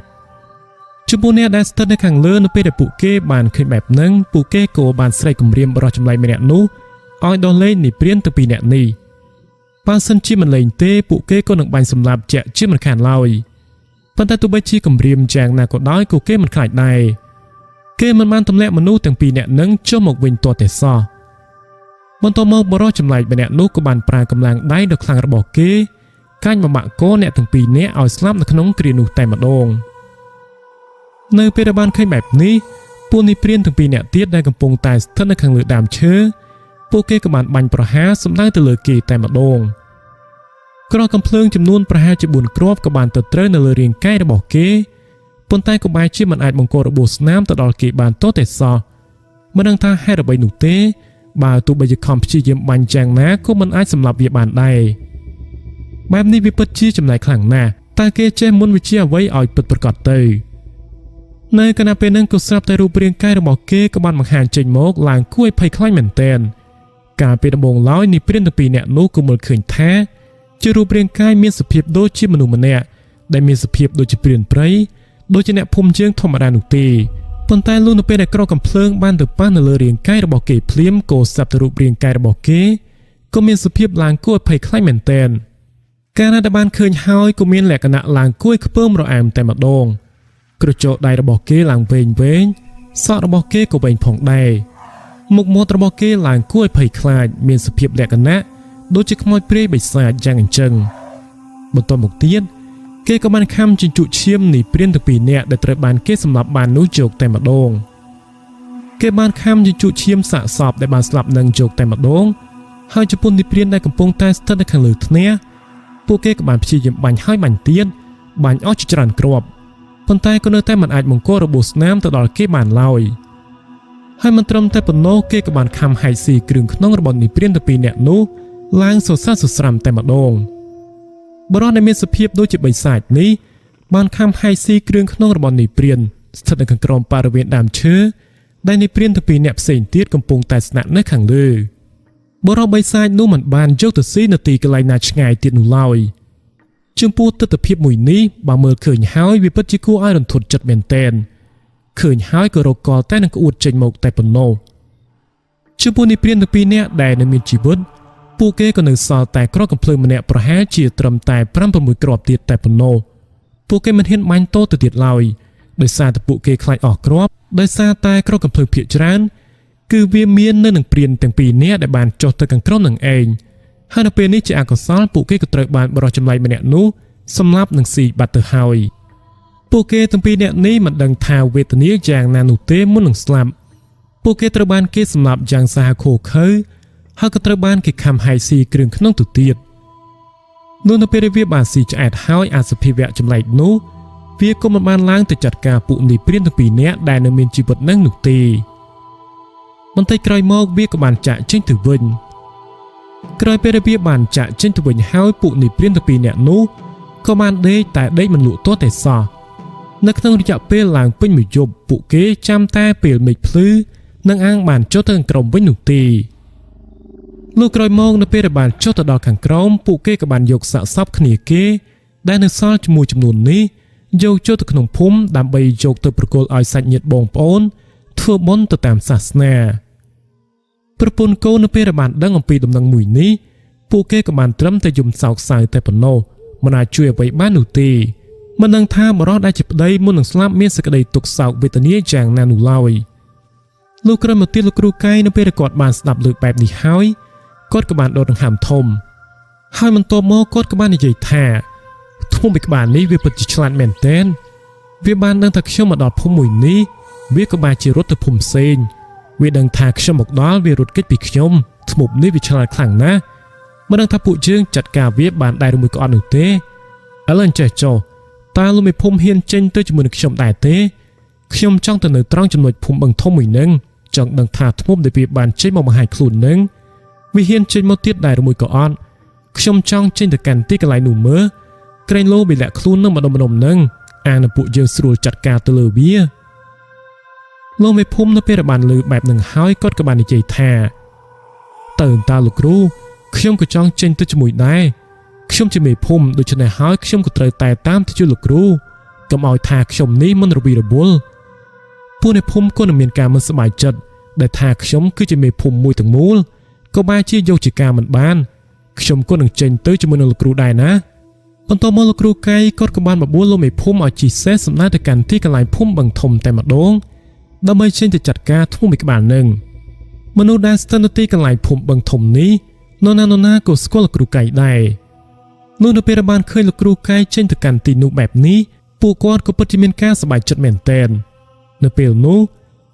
ចំពោះអ្នកដែលស្ថិតនៅខាងលើនៅពេលដែលពួកគេបានឃើញបែបហ្នឹងពួកគេក៏បានស្រែកគំរាមបរិសចម្លែកម្នាក់នោះឲ្យដោះលែងនេះព្រានទាំងពីរនាក់នេះបើសិនជាមិនលែងទេពួកគេក៏នឹងបាញ់សម្លាប់ជាក់ជាមិនខានឡើយប៉ុន្តែទោះបីជាគំរាមយ៉ាងណាក៏ដោយក៏គេមិនខ្លាចដែរគេមិនបានទម្លាក់មនុស្សទាំងពីរនាក់នឹងចុះមកវិញទាល់តែសោះបន្ទាប់មកបរិសចម្លែកម្នាក់នោះក៏បានប្រើកម្លាំងដៃដ៏ខ្លាំងរបស់គេកាញ់បំបាក់កអ្នកទាំងពីរនាក់ឲ្យស្លាប់នៅក្នុងគ្រានោះតែម្ដងនៅពេលដែលបានឃើញបែបនេះពួកនេះព្រានទាំងពីរនាក់ទៀតដែលកំពុងតែស្ថិតនៅខាងលើដើមឈើពួកគេក៏បានបាញ់ប្រហារសម្ដៅទៅលើគេតែម្ដងក្រកំភ្លើងចំនួនប្រហែលជា4គ្រាប់ក៏បានទៅត្រូវនៅលើរាងកាយរបស់គេប៉ុន្តែក៏បែរជាមិនអាចបង្ករបួសស្នាមទៅដល់គេបានទាល់តែសោះមិនដឹងថាហេតុអ្វីនោះទេបើទោះបីជាខំព្យាយាមបាញ់យ៉ាងណាក៏មិនអាចសម្លាប់វាបានដែរបែបនេះវាពិតជាចម្លែកខ្លាំងណាស់តើគេចេះមុនវិជាអ្វីឲ្យពិតប្រាកដទៅនៅគណៈពេលហ្នឹងក៏ស្រាប់តែរូបរាងកាយរបស់គេក៏បានបង្ហាញចេញមកឡើងគួរឲ្យភ័យខ្លាចមែនទែនកាលពីដំបូងឡើយនេះព្រានទាំងពីរនាក់នោះក៏មើលឃើញថាជារូបរាងកាយមានសភាពដូចជាមនុស្សម្នាក់ដែលមានសភាពដូចជាព្រានព្រៃដូចជាអ្នកភូមិជាងធម្មតានោះទេប៉ុន្តែលុះនៅពេលដែលក្រកំភ្លើងបានទៅប៉ះនៅលើរាងកាយរបស់គេភ្លាមក៏ស្រាប់តែរូបរាងកាយរបស់គេក៏មានសភាពឡើងគួរឲ្យភ័យខ្លាចមែនទែនកាលណាដែលបានឃើញហើយក៏មានលក្ខណៈឡើងគួរឲ្យខ្ពើមរអែមតែម្ដងក្រចកដៃរបស់គេឡើងវែងសក់របស់គេក៏វែងផងដែរមុខមាត់របស់គេឡើងគួរឲ្យភ័យខ្លាចមានសភាពលក្ខណៈដូចជាខ្មោចព្រាយបិសាចយ៉ាងអញ្ចឹងបន្ទាប់មកទៀតគេក៏បានខំជញ្ជក់ឈាមនេះព្រានទាំងពីរនាក់ដែលត្រូវបានគេសម្លាប់បាននោះយកតែម្ដងគេបានខំជញ្ជក់ឈាមសាកសពដែលបានស្លាប់នឹងយកតែម្ដងហើយចំពោះនេះព្រានដែលកំពុងតែស្ថិតនៅខាងលើថ្នះពួកគេក៏បានព្យាយាមបាញ់ហើយបាញ់ទៀតបាញ់អស់ជាច្រើនគ្រាប់ប៉ុន្តែក៏នៅតែមិនអាចបង្ករបួសស្នាមទៅដល់គេបានឡើយហ ហើយមិនត្រឹមតែប៉ុណ្ណោះគេក៏បានខំហែកស៊ីគ្រឿងក្នុងរបស់នាយព្រានទាំងពីរនាក់នោះឡើងសរសើរសស្រាំតែម្ដងបរិសុទ្ធដែលមានសភាពដូចជាបិសាចនេះបានខំហែកស៊ីគ្រឿងក្នុងរបស់នាយព្រានស្ថិតនៅខាងក្រោមបរិវេណដើមឈើដែលនាយព្រានទាំងពីរនាក់ផ្សេងទៀតកំពុងតែស្នាក់នៅខាងលើបរិសុទ្ធបិសាចនោះមិនបានយកទៅស៊ីនៅទីកន្លែងណាឆ្ងាយទៀតនោះឡើយចំពោះទស្សនវិជ្ជាមួយនេះបើមើលឃើញហើយវាពិតជាគួរឲ្យរន្ធត់ចិត្តមែនទែនឃើញហើយក៏រកកលតែនឹងក្អួតចេញមកតែប៉ុណ្ណោះចំពោះនាយព្រានទាំងពីរនាក់ដែលនៅមានជីវិតពួកគេក៏នៅសល់តែគ្រាប់កំភ្លើងម្នាក់ប្រហែលជាត្រឹមតែ 5-6 គ្រាប់ទៀតតែប៉ុណ្ណោះពួកគេមិនហ៊ានបាញ់តទៅទៀតឡើយដោយសារតែពួកគេខ្លាចអស់គ្រាប់ដោយសារតែគ្រាប់កំភ្លើងភាគច្រើនគឺវាមាននៅនឹងព្រានទាំងពីរនាក់ដែលបានចុះទៅខាងក្រោមនឹងឯងហើយនៅពេលនេះជាអកុសលពួកគេក៏ត្រូវបានបរិសុទ្ធចម្លែកម្នាក់នោះសម្លាប់នឹងស៊ីបាត់ទៅហើយពួកគេទាំងពីរនាក់នេះមិនដឹងថាវេទនាយ៉ាងណានោះទេមុននឹងស្លាប់ពួកគេត្រូវបានគេសម្លាប់យ៉ាងសាហាវឃោឃៅហើយក៏ត្រូវបានគេខំហែកស៊ីគ្រឿងក្នុងទៅទៀតនោះនៅពេលដែលវាបានស៊ីឆ្អែតហើយអាសភាវៈចម្លែកនោះវាក៏មិនបានឡើងទៅចាត់ការពួកនាយព្រានទាំងពីរនាក់ដែលនៅមានជីវិតនឹងនោះទេបន្តិចក្រោយមកវាក៏បានចាក់ចេញទៅវិញក្រោយពេលដែលវាបានចាក់ចេញទៅវិញហើយពួកនាយព្រានទាំងពីរនាក់នោះក៏បានដេកតែដេកមិនលក់ទាល់តែសោះនៅក្នុងរយៈពេលឡើងពេញមួយយប់ពួកគេចាំតែពេលមេឃភ្លឺនឹងអាងបានចុះទៅខាងក្រោមវិញនោះទេលុះក្រោយមកនៅពេលដែលបានចុះទៅដល់ខាងក្រោមពួកគេក៏បានយកសាកសពគ្នាគេដែលនៅសល់ជាមួយចំនួននេះយកចូលទៅក្នុងភូមិដើម្បីយកទៅប្រគល់ឲ្យសាច់ញាតិបងប្អូនធ្វើបុណ្យទៅតាមសាសនាប្រពន្ធកូននៅពេលដែលបានដឹងអំពីដំណឹងមួយនេះពួកគេក៏បានត្រឹមតែយំសោកសៅតែប៉ុណ្ណោះមិនអាចជួយអ្វីបាននោះទេមិនដឹងថាបរិសុទ្ធដែលជាប្តីមុននឹងស្លាប់មានសេចក្តីទុក្ខសោកវេទនាយ៉ាងណានោះឡើយលោកក្រមមកទៀតលោកគ្រូកែនៅពេលគាត់បានស្ដាប់លើបែបនេះហើយគាត់ក៏បានដកដង្ហើមធំហើយបន្ទាប់មកគាត់ក៏បាននិយាយថាធំពីក្បាលនេះវាពិតជាឆ្លាតមែនទែនវាបានដឹងថាខ្ញុំមកដល់ភូមិមួយនេះវាក៏បានជារត់ទៅភូមិផ្សេងវាដឹងថាខ្ញុំមកដល់វារត់គេចពីខ្ញុំធ្មប់នេះវាឆ្លាតខ្លាំងណាស់មិនដឹងថាពួកយើងចាត់ការវាបានដែរឬមួយក៏អត់នោះទេឥឡូវចេះចុះតើលោកមេភូមិហ៊ានចេញទៅជាមួយនឹងខ្ញុំដែរទេខ្ញុំចង់ទៅនៅត្រង់ចំណុចភូមិបឹងធំមួយនឹងចង់ដឹងថាធ្មប់ដែលវាបានចេញមកបង្ហាញខ្លួននឹងវាហ៊ានចេញមកទៀតដែរឬមួយក៏អត់ខ្ញុំចង់ចេញទៅកាន់ទីកន្លែងនោះមើលក្រែងលោវាលាក់ខ្លួននឹងម្ដុំនឹងអានពួកយើងស្រួលចាត់ការទៅលើវាលោកមេភូមិនៅពេលបានលើបែបនឹងហើយគាត់ក៏បាននិយាយថាតើលោកគ្រូខ្ញុំក៏ចង់ចេញទៅជាមួយដែរខ្ញុំជាមេភូមិដូច្នេះហើយខ្ញុំក៏ត្រូវតែតាមទៅជួយលោកគ្រូកុំឲ្យថាខ្ញុំនេះមិនរវីរវល់ពួកអ្នកភូមិក៏នឹងមានការមិនសប្បាយចិត្តដែលថាខ្ញុំគឺជាមេភូមិមួយទាំងមូលក៏បែរជាយកជាការមិនបានខ្ញុំក៏នឹងចេញទៅជាមួយនឹងលោកគ្រូដែរណាបន្ទាប់មកលោកគ្រូកែគាត់ក៏បានបបួលលោកមេភូមិឲ្យជិះសេះសម្ដៅទៅកាន់ទីកន្លែងភូមិបឹងធំតែម្ដងដើម្បីចេញទៅចាត់ការធ្មមួយក្បាលនឹងមនុស្សដែលស្ថិតនៅទីកន្លែងភូមិបឹងធំនេះនរណាក៏ស្គាល់លោកគ្រូកែដែរនោះនៅពេលបានឃើញលោកគ្រូកែចេញទៅកាន់ទីនោះបែបនេះពួកគាត់ក៏ពិតជាមានការសប្បាយចិត្តមែនទែននៅពេលនោះ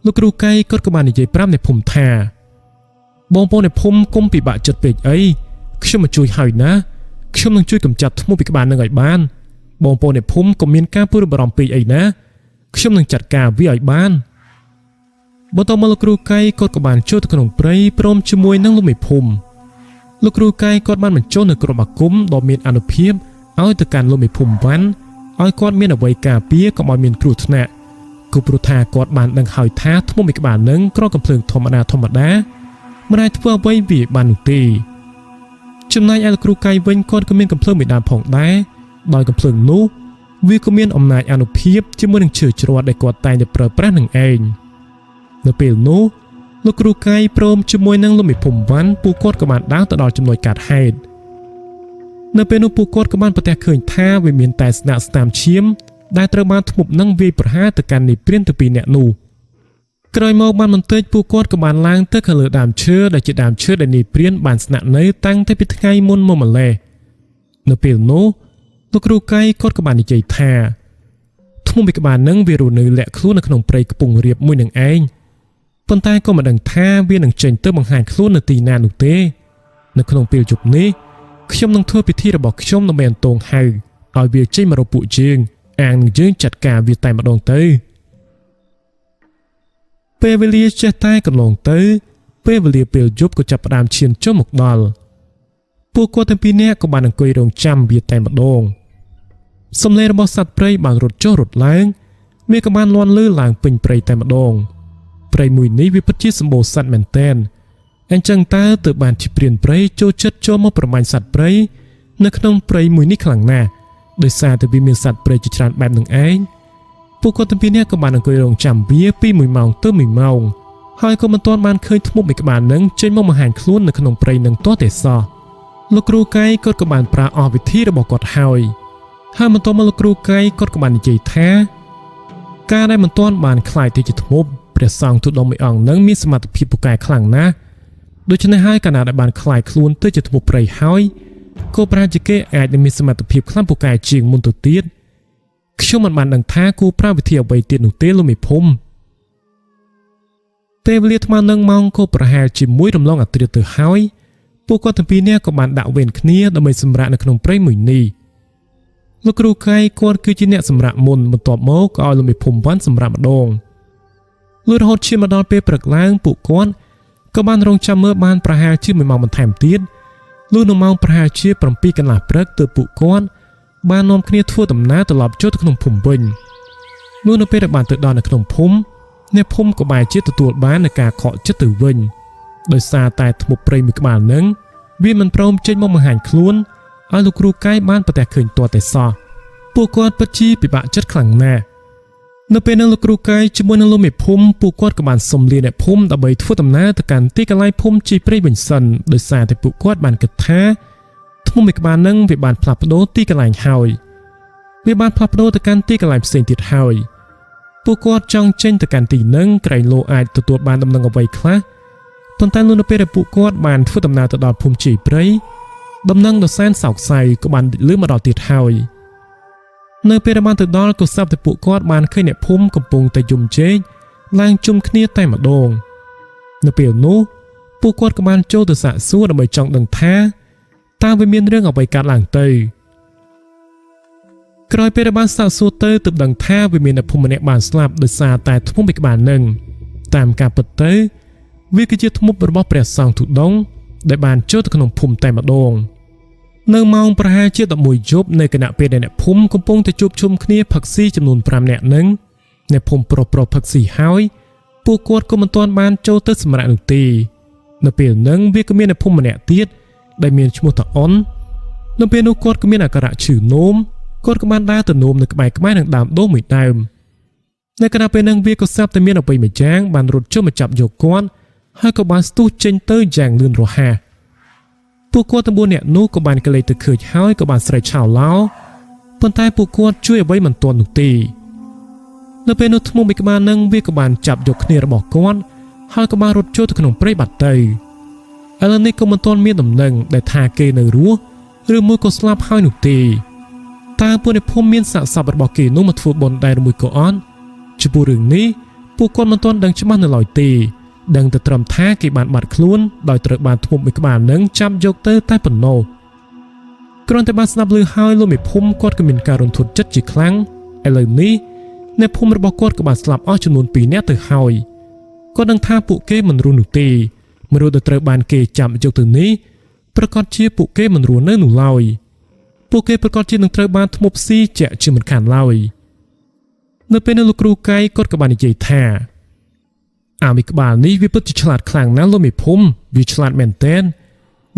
លោកគ្រូកែគាត់ក៏បាននិយាយប្រាប់អ្នកភូមិថាបងប្អូនអ្នកភូមិកុំពិបាកចិត្តពេកអីខ្ញុំមកជួយហើយណាខ្ញុំនឹងជួយកម្ចាត់ធ្មពីក្បាលនឹងឲ្យបានបងប្អូនអ្នកភូមិកុំមានការព្រួយបារម្ភពេកអីណាខ្ញុំនឹងចាត់ការវាឲ្យបានបន្តមកលោកគ្រូកែគាត់ក៏បានចូលទៅក្នុងព្រៃព្រមជាមួយនឹងលោកមេភូមិលោកគ្រូកែគាត់បានបញ្ចូលនៅក្រុមអាគមដ៏មានអានុភាពឲ្យទៅកាន់លោកមេភូមិវ៉ាន់ឲ្យគាត់មានអ្វីការពារកុំឲ្យមានគ្រោះថ្នាក់គឺព្រោះថាគាត់បានដឹងហើយថាធ្មពីក្បាលនឹងក្រកំភ្លើងធម្មតាមិនអាចធ្វើអ្វីវាបាននោះទេចំណែកឯលោកគ្រូកែវិញគាត់ក៏មានកំភ្លើងមួយដើមផងដែរដោយកំភ្លើងនោះវាក៏មានអំណាចអានុភាពជាមួយនឹងឈើជ្រត់ដែលគាត់តែងតែប្រើប្រាស់នឹងឯងនៅពេលនោះលោកគ្រូកែព្រមជាមួយនឹងលោកមេភូមិវ៉ាន់ពួកគាត់ក៏បានដើរទៅដល់ចំណុចកាត់ហេតុនៅពេលនោះពួកគាត់ក៏បានប្រទះឃើញថាវាមានតែស្នាក់ស្នាមឈាមដែលត្រូវបានធ្មប់នឹងវាយប្រហារទៅកាន់នាយព្រានទាំងពីរនាក់នោះក្រោយមកបានបន្តិចពួកគាត់ក៏បានឡើងទៅខាងលើដើមឈើដែលជាដើមឈើដែលនាយព្រានបានស្នាក់នៅតាំងតែពីថ្ងៃមុនមកម្លេះនៅពេលនោះលោកគ្រូកែគាត់ក៏បាននិយាយថាធ្មប់ពីក្បាលនឹងវារស់នៅលាក់ខ្លួននៅក្នុងព្រៃកំពង់រាបមួយនឹងឯងប៉ុន្តែក៏មិនដឹងថាវានឹងចេញទៅបង្ហាញខ្លួននៅទីណានោះទេនៅក្នុងពេលជប់នេះខ្ញុំនឹងធ្វើពិធីរបស់ខ្ញុំដើម្បីអន្តងហៅឲ្យវាចេញមករកពួកយើងអាងនឹងយើងចាត់ការវាតែម្ដងទៅ ពេលវេលាចេះតែកន្លងទៅពេលវេលាពេលយប់ក៏ចាប់ផ្ដើមឈានចូលមកដល់ពួកគាត់ទាំងពីរនាក់ក៏បានអង្គុយរងចាំវាតែម្ដងសំឡេងរបស់សត្វព្រៃបានរត់ចុះរត់ឡើងវាក៏បានលាន់លឺឡើងពេញព្រៃតែម្ដងព្រៃមួយនេះវាពិតជាសម្បូរសត្វមែនទែនអញ្ចឹងតើទើបបានជាព្រានព្រៃចូលចិត្តចូលមកប្រមាញ់សត្វព្រៃនៅក្នុងព្រៃមួយនេះខ្លាំងណាស់ដោយសារតែវាមានសត្វព្រៃជាច្រើនបែបនឹងឯងពួកគាត់ទាំងពីរនាក់ក៏បានអង្គុយរងចាំវាពី1ម៉ោងទៅ1ម៉ោងហើយក៏មិនទាន់បានឃើញធ្មប់មួយក្បាលនឹងចេញមកបង្ហាញខ្លួននៅក្នុងព្រៃនឹងទាល់តែសោះលោកគ្រូកៃគាត់ក៏បានប្រើអស់វិធីរបស់គាត់ហើយបន្ទាប់មកលោកគ្រូកៃគាត់ក៏បាននិយាយថាការដែលមិនទាន់បានខ្លាយទៅជាធ្មប់ព្រះសង្ឃទូដងមួយអង្គនឹងមានសមត្ថភាពពូកែខ្លាំងណាស់ដូច្នេះហើយកាលណាដែលបានខ្លាយខ្លួនទៅជាធ្មប់ព្រៃហើយក៏ប្រហែលជាគេអាចនឹងមានសមត្ថភាពខ្លាំងពូកែជាងមុនទៅទៀតខ្ញុំមិនបានដឹងថាគូប្រើវិធីអ្វីទៀតនោះទេលោកមេភូមិពេលវេលាថ្មនឹងម៉ោងក៏ប្រហែលជាមួយរំលងអាត្រិតទៅហើយពួកគាត់ទាំងពីរនាក់ក៏បានដាក់វេនគ្នាដើម្បីសម្រាកនៅក្នុងព្រៃមួយនេះលោកគ្រូកៃគាត់គឺជាអ្នកសម្រាកមុនបន្ទាប់មកក៏ឲ្យលោកមេភូមិបានសម្រាកម្ដងលុះរហូតឈានមកដល់ពេលព្រឹកឡើងពួកគាត់ក៏បានរងចាំមើលបានប្រហែលជា1ម៉ោងបន្ថែមទៀតលុះនៅម៉ោងប្រហែលជា7កន្លះព្រឹកទើបពួកគាត់បាននាំគ្នាធ្វើដំណើរត្រឡប់ចូលទៅក្នុងភូមិវិញនោះនៅពេលដែលបានទៅដល់នៅក្នុងភូមិអ្នកភូមិក៏បែរជាទទួលបាននូវការខកចិត្តទៅវិញដោយសារតែធ្មប់ព្រៃមួយក្បាលនឹងវាមិនព្រមចេញមកបង្ហាញខ្លួនឲ្យលោកគ្រូកៃបានប្រទះឃើញទាល់តែសោះពួកគាត់ពិតជាពិបាកចិត្តខ្លាំងណាស់នៅពេលនោះលោកគ្រូកៃជាមួយនឹងលោកមេភូមិពួកគាត់ក៏បានសុំលាអ្នកភូមិដើម្បីធ្វើដំណើរទៅកាន់ទីកន្លែងភូមិជីព្រៃវិញសិនដោយសារតែពួកគាត់បានគិតថាធ្មប់មួយក្បាលនឹងវាបានផ្លាស់ប្ដូរទីកន្លែងហើយវាបានផ្លាស់ប្ដូរទៅកាន់ទីកន្លែងផ្សេងទៀតហើយពួកគាត់ចង់ចេញទៅកាន់ទីនឹងក្រែងលោអាចទទួលបានដំណឹងអ្វីខ្លះប៉ុន្តែនៅពេលដែលពួកគាត់បានធ្វើដំណើរទៅដល់ភូមិជីព្រៃដំណឹងដ៏សែនសោកសៅក៏បានលឺមកដល់ទៀតហើយនៅពេលដែលបានទៅដល់ក៏ស្រាប់តែពួកគាត់បានឃើញអ្នកភូមិកំពុងតែយំជែកឡើងជុំគ្នាតែម្ដងនៅពេលនោះពួកគាត់ក៏បានចូលទៅសាកសួរដើម្បីចង់ដឹងថាតើវាមានរឿងអ្វីកើតឡើងទៅក្រោយពេលដែលបានសាកសួរទៅទើបដឹងថាវាមានអ្នកភូមិម្នាក់បានស្លាប់ដោយសារតែធ្មប់មួយក្បាលនឹងតាមការពិតទៅវាគឺជាធ្មប់របស់ព្រះសង្ឃទុដងដែលបានចូលទៅក្នុងភូមិតែម្ដងនៅម៉ោងប្រហែលជា11យប់នៅគណៈពេលដែលអ្នកភូមិកំពុងតែជួបជុំគ្នាផឹកស៊ីចំនួន5នាក់នឹងអ្នកភូមិប្រុសផឹកស៊ីហើយពួកគាត់ក៏មិនទាន់បានចូលទៅសម្រាកនោះទេនៅពេលហ្នឹងវាក៏មានអ្នកភូមិម្នាក់ទៀតដែលមានឈ្មោះថាអុននៅពេលនោះគាត់ក៏មានអាការៈឈឺនោមគាត់ក៏បានដើរទៅនោមនៅក្បែរនឹងដើមដូងមួយដើមនៅគណៈពេលហ្នឹងវាក៏ស្រាប់តែមានអ្វីមួយយ៉ាងបានរត់ចុះមកចាប់យកគាត់ហើយក៏បានស្ទុះចេញទៅយ៉ាងលឿនរហ័សពួកគាត់ទាំង4នាក់នោះក៏បានកលេចទៅឃើញហើយក៏បានស្រែកឆោឡោប៉ុន្តែពួកគាត់ជួយអ្វីមិនទាន់នោះទេនៅពេលនោះធ្មប់មួយក្បាលនឹងវាក៏បានចាប់យកគ្នារបស់គាត់ហើយក៏បានរត់ចូលទៅក្នុងព្រៃបាត់ទៅឥឡូវនេះក៏មិនទាន់មានដំណឹងដែលថាគេនៅរស់ឬមួយក៏ស្លាប់ហើយនោះទេតើពួកអ្នកភូមិមានសាកសពរបស់គេនោះមកធ្វើបុណ្យដែរឬមួយក៏អត់ចំពោះរឿងនេះពួកគាត់មិនទាន់ដឹងច្បាស់នៅឡើយទេដឹងតែត្រឹមថាគេបានបាត់ខ្លួនដោយត្រូវបានធ្មប់មួយក្បាលនឹងចាប់យកទៅតែប៉ុណ្ណោះគ្រាន់តែបានស្ដាប់ឮហើយលោកមេភូមិគាត់ក៏មានការរន្ធត់ចិត្តជាខ្លាំងឥឡូវនេះអ្នកភូមិរបស់គាត់ក៏បានស្លាប់អស់ចំនួន2នាក់ទៅហើយគាត់ដឹងថាពួកគេមិនរស់នោះទេមនុស្សដែលត្រូវបានគេចាប់យកទៅនេះប្រកាសជាពួកគេមិនរស់នៅនោះឡើយពួកគេប្រកាសជានឹងត្រូវបានធ្មប់ស៊ីជាក់ជាមិនខានឡើយនៅពេលនោះលោកគ្រូកៃគាត់ក៏បាននិយាយថាអាមីក្បាលនេះវាពិតជាឆ្លាតខ្លាំងណាស់លោកមេភូមិវាឆ្លាតមែនទែន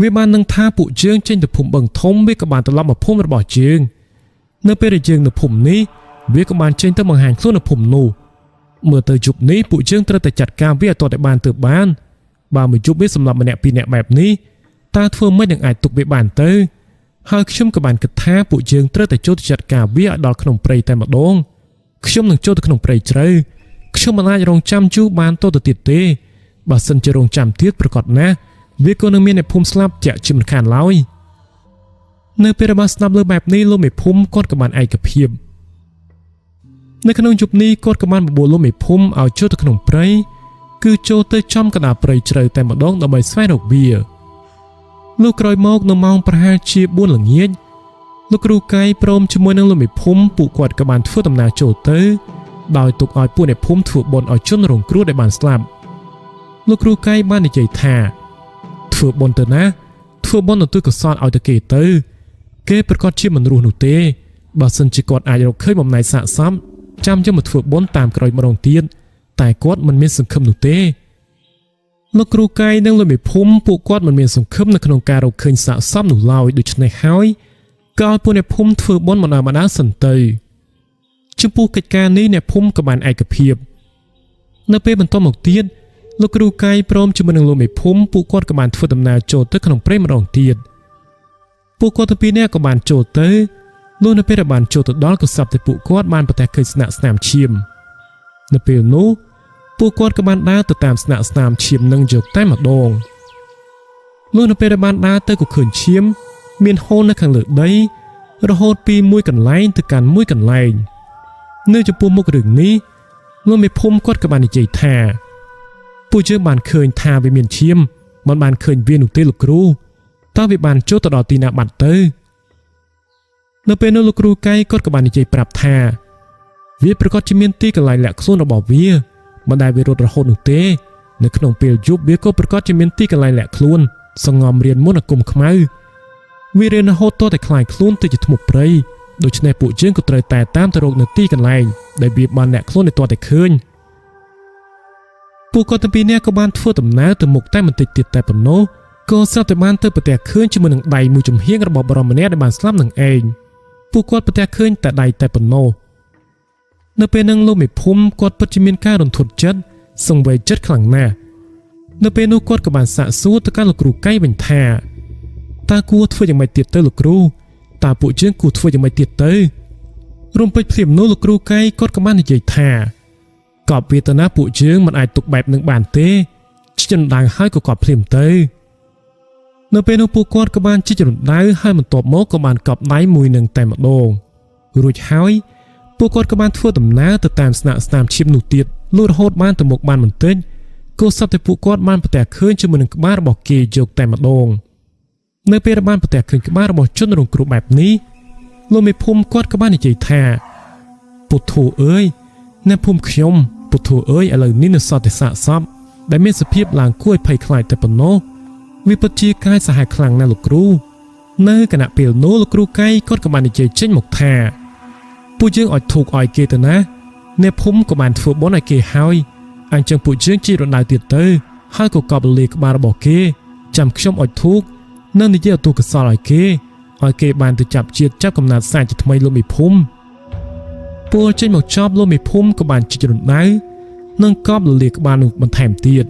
វាបាននឹងថាពួកយើងចេញទៅភូមិបឹងធំវាក៏បានត្រឡប់មកភូមិរបស់យើងនៅពេលដែលយើងនៅភូមិនេះវាក៏បានចេញទៅបង្ហាញខ្លួននៅភូមិនោះមើលទៅយប់នេះពួកយើងត្រូវតែចាត់ការវាឲ្យទាល់តែបានទៅបានបើមួយយប់វាសម្លាប់ម្នាក់ពីរនាក់បែបនេះតើធ្វើមិននឹងអាចទុកវាបានទៅហើយខ្ញុំក៏បានគិតថាពួកយើងត្រូវតែចូលទៅចាត់ការវាឲ្យដល់ក្នុងព្រៃតែម្ដងខ្ញុំនឹងចូលទៅក្នុងព្រៃជ្រៅខ្ញុំមិនអាចរងចាំយូរបានតទៅទៀតទេបើសិនជារងចាំទៀតប្រកាសណាស់វាក៏នឹងមានអ្នកភូមិស្លាប់ជាក់ជាមិនខានឡើយនៅពេលដែលបានស្ដាប់លើបែបនេះលោកមេភូមិគាត់ក៏បានឯកភាពនៅក្នុងយប់នេះគាត់ក៏បានបបួលលោកមេភូមិឲ្យចូលទៅក្នុងព្រៃគឺចូលទៅចំកណ្ដាលព្រៃជ្រៅតែម្ដងដើម្បីស្វែងរកវាលោកក្រោយមកនៅម៉ោងប្រហែលជា4ល្ងាចលោកគ្រូកៃព្រមជាមួយនឹងលោកមេភូមិពួកគាត់ក៏បានធ្វើដំណើរចូលទៅ ដោយទុកឲ្យពួកអ្នកភូមិធ្វើបុណ្យឲ្យជនរងគ្រោះដែលបានស្លាប់លោកគ្រូកៃបាននិយាយថាធ្វើបុណ្យទៅណាធ្វើបុណ្យទៅកុសលឲ្យទៅគេប្រកាសជាមិនរស់នោះទេបើសិនជាគាត់អាចរកឃើញបំណែកសាកសមចាំយកមកធ្វើបុណ្យតាមក្រោយម្ដងទៀតតែគាត់មិនមានសង្ឃឹមនោះទេលោកគ្រូកៃនិងលោកមេភូមិពួកគាត់មិនមានសង្ឃឹមនៅក្នុងការរកឃើញសាកសមនោះឡើយដូច្នេះហើយក៏ឲ្យពួកអ្នកភូមិធ្វើបុណ្យម្ដងសិនទៅចំពោះកិច្ចការនេះអ្នកភូមិក៏បានឯកភាពនៅពេលបន្តមកទៀតលោកគ្រូកៃព្រមជាមួយនឹងលោកមេភូមិពួកគាត់ក៏បានធ្វើដំណើរចូលទៅក្នុងព្រៃម្ដងទៀតពួកគាត់ទាំងពីរនាក់ក៏បានចូលទៅលុះនៅពេលដែលបានចូលទៅដល់ក៏ស្រាប់តែពួកគាត់បានប្រទះឃើញស្នាក់ស្នាមឈាមនៅពេលនោះពួកគាត់ក៏បានដើរទៅតាមស្នាក់ស្នាមឈាមនឹងយកតែម្ដងលុះនៅពេលដែលបានដើរទៅក៏ឃើញឈាមមានហូរនៅខាងលើដីរហូតពីមួយកន្លែងទៅកាន់មួយកន្លែងនៅចំពោះមុខរឿងនេះលោកមេភូមិគាត់ក៏បាននិយាយថាពួកយើងបានឃើញថាវាមានឈាមមិនបានឃើញវានោះទេលោកគ្រូតើវាបានចូលទៅដល់ទីណាបាត់ទៅនៅពេលនោះលោកគ្រូកៃគាត់ក៏បាននិយាយប្រាប់ថាវាប្រកាសជាមានទីកន្លែងលាក់ខ្លួនរបស់វាមិនដែលវារត់រហូតនោះទេនៅក្នុងពេលយប់វាក៏ប្រកាសជាមានទីកន្លែងលាក់ខ្លួនសងំរៀនមុនអាគមខ្មៅវារៀនរហូតតតែខ្លាយខ្លួនទៅជាធ្មប់ព្រៃដូច្នេះពួកយើងក៏ត្រូវតែតាមទៅរកនៅទីកន្លែងដែលវាបានលាក់ខ្លួនឲ្យតតែឃើញពួកគាត់ទាំងពីរនាក់ក៏បានធ្វើដំណើរទៅមុខតែបន្តិចទៀតតែប៉ុណ្ណោះក៏ស្រាប់តែបានទៅប្រទះឃើញជាមួយនឹងដៃមួយចំហៀងរបស់បរិមម្នាក់ដែលបានស្លាប់នឹងឯងពួកគាត់ប្រទះឃើញតែដៃតែប៉ុណ្ណោះនៅពេលនឹងលោកមេភូមិគាត់ពិតជាមានការរន្ធត់ចិត្តសង្វេគចិត្តខ្លាំងណាស់នៅពេលនោះគាត់ក៏បានសាកសួរទៅកាន់លោកគ្រូកៃវិញថាតើគួរធ្វើយ៉ាងម៉េចទៀតទៅលោកគ្រូតើពួកយើងគួរធ្វើយ៉ាងម៉េចទៀតទៅរំពេចភ្លាមនោះលោកគ្រូកៃគាត់ក៏បាននិយាយថាកប់វេទនាពួកយើងមិនអាចទុកបែបនឹងបានទេជិះរំដៅហើយក៏កប់ភ្លាមទៅនៅពេលនោះពួកគាត់ក៏បានជិះរំដៅហើយបន្ទាប់មកក៏បានកប់ដៃមួយនឹងតែម្ដងរួចហើយពួកគាត់ក៏បានធ្វើដំណើរទៅតាមស្នាក់ស្នាមឈាមនោះទៀតលុះរហូតបានទៅមុខបានបន្តិចក៏សត្វតែពួកគាត់បានប្រទះឃើញជាមួយនឹងក្បាលរបស់គេយកតែម្ដងនៅពេលបានប្រទះឃើញក្បាលរបស់ជនរងគ្រោះបែបនេះលោកមេភូមិគាត់ក៏បាននិយាយថាពុទ្ធូអើយអ្នកភូមិខ្ញុំពុទ្ធូអើយឥឡូវនេះនៅសតតែសាកសពដែលមានសភាពឡើងគួរឲ្យភ័យខ្លាចតែប៉ុណ្ណោះវាពិតជាកាយសាហាវខ្លាំងណាស់លោកគ្រូនៅគណៈពេលនោះលោកគ្រូកៃគាត់ក៏បាននិយាយចេញមកថាពួកយើងឲ្យធូបឲ្យគេទៅណាអ្នកភូមិក៏បានធ្វើបុណ្យឲ្យគេហើយអញ្ចឹងពួកយើងជិះរណ្ដៅទៀតទៅហើយក៏កប់លីក្បាលរបស់គេចាំខ្ញុំឲ្យធូបនិងនិយាយទូកសលឲ្យគេបានទៅចាប់ជាតិចាប់កំណត់សាច់ជាថ្មីលោកមេភូមិពលចេញមកចប់លោកមេភូមិក៏បានជិះរណ្ដៅនិងកប់លីក្បាលនោះបន្ថែមទៀត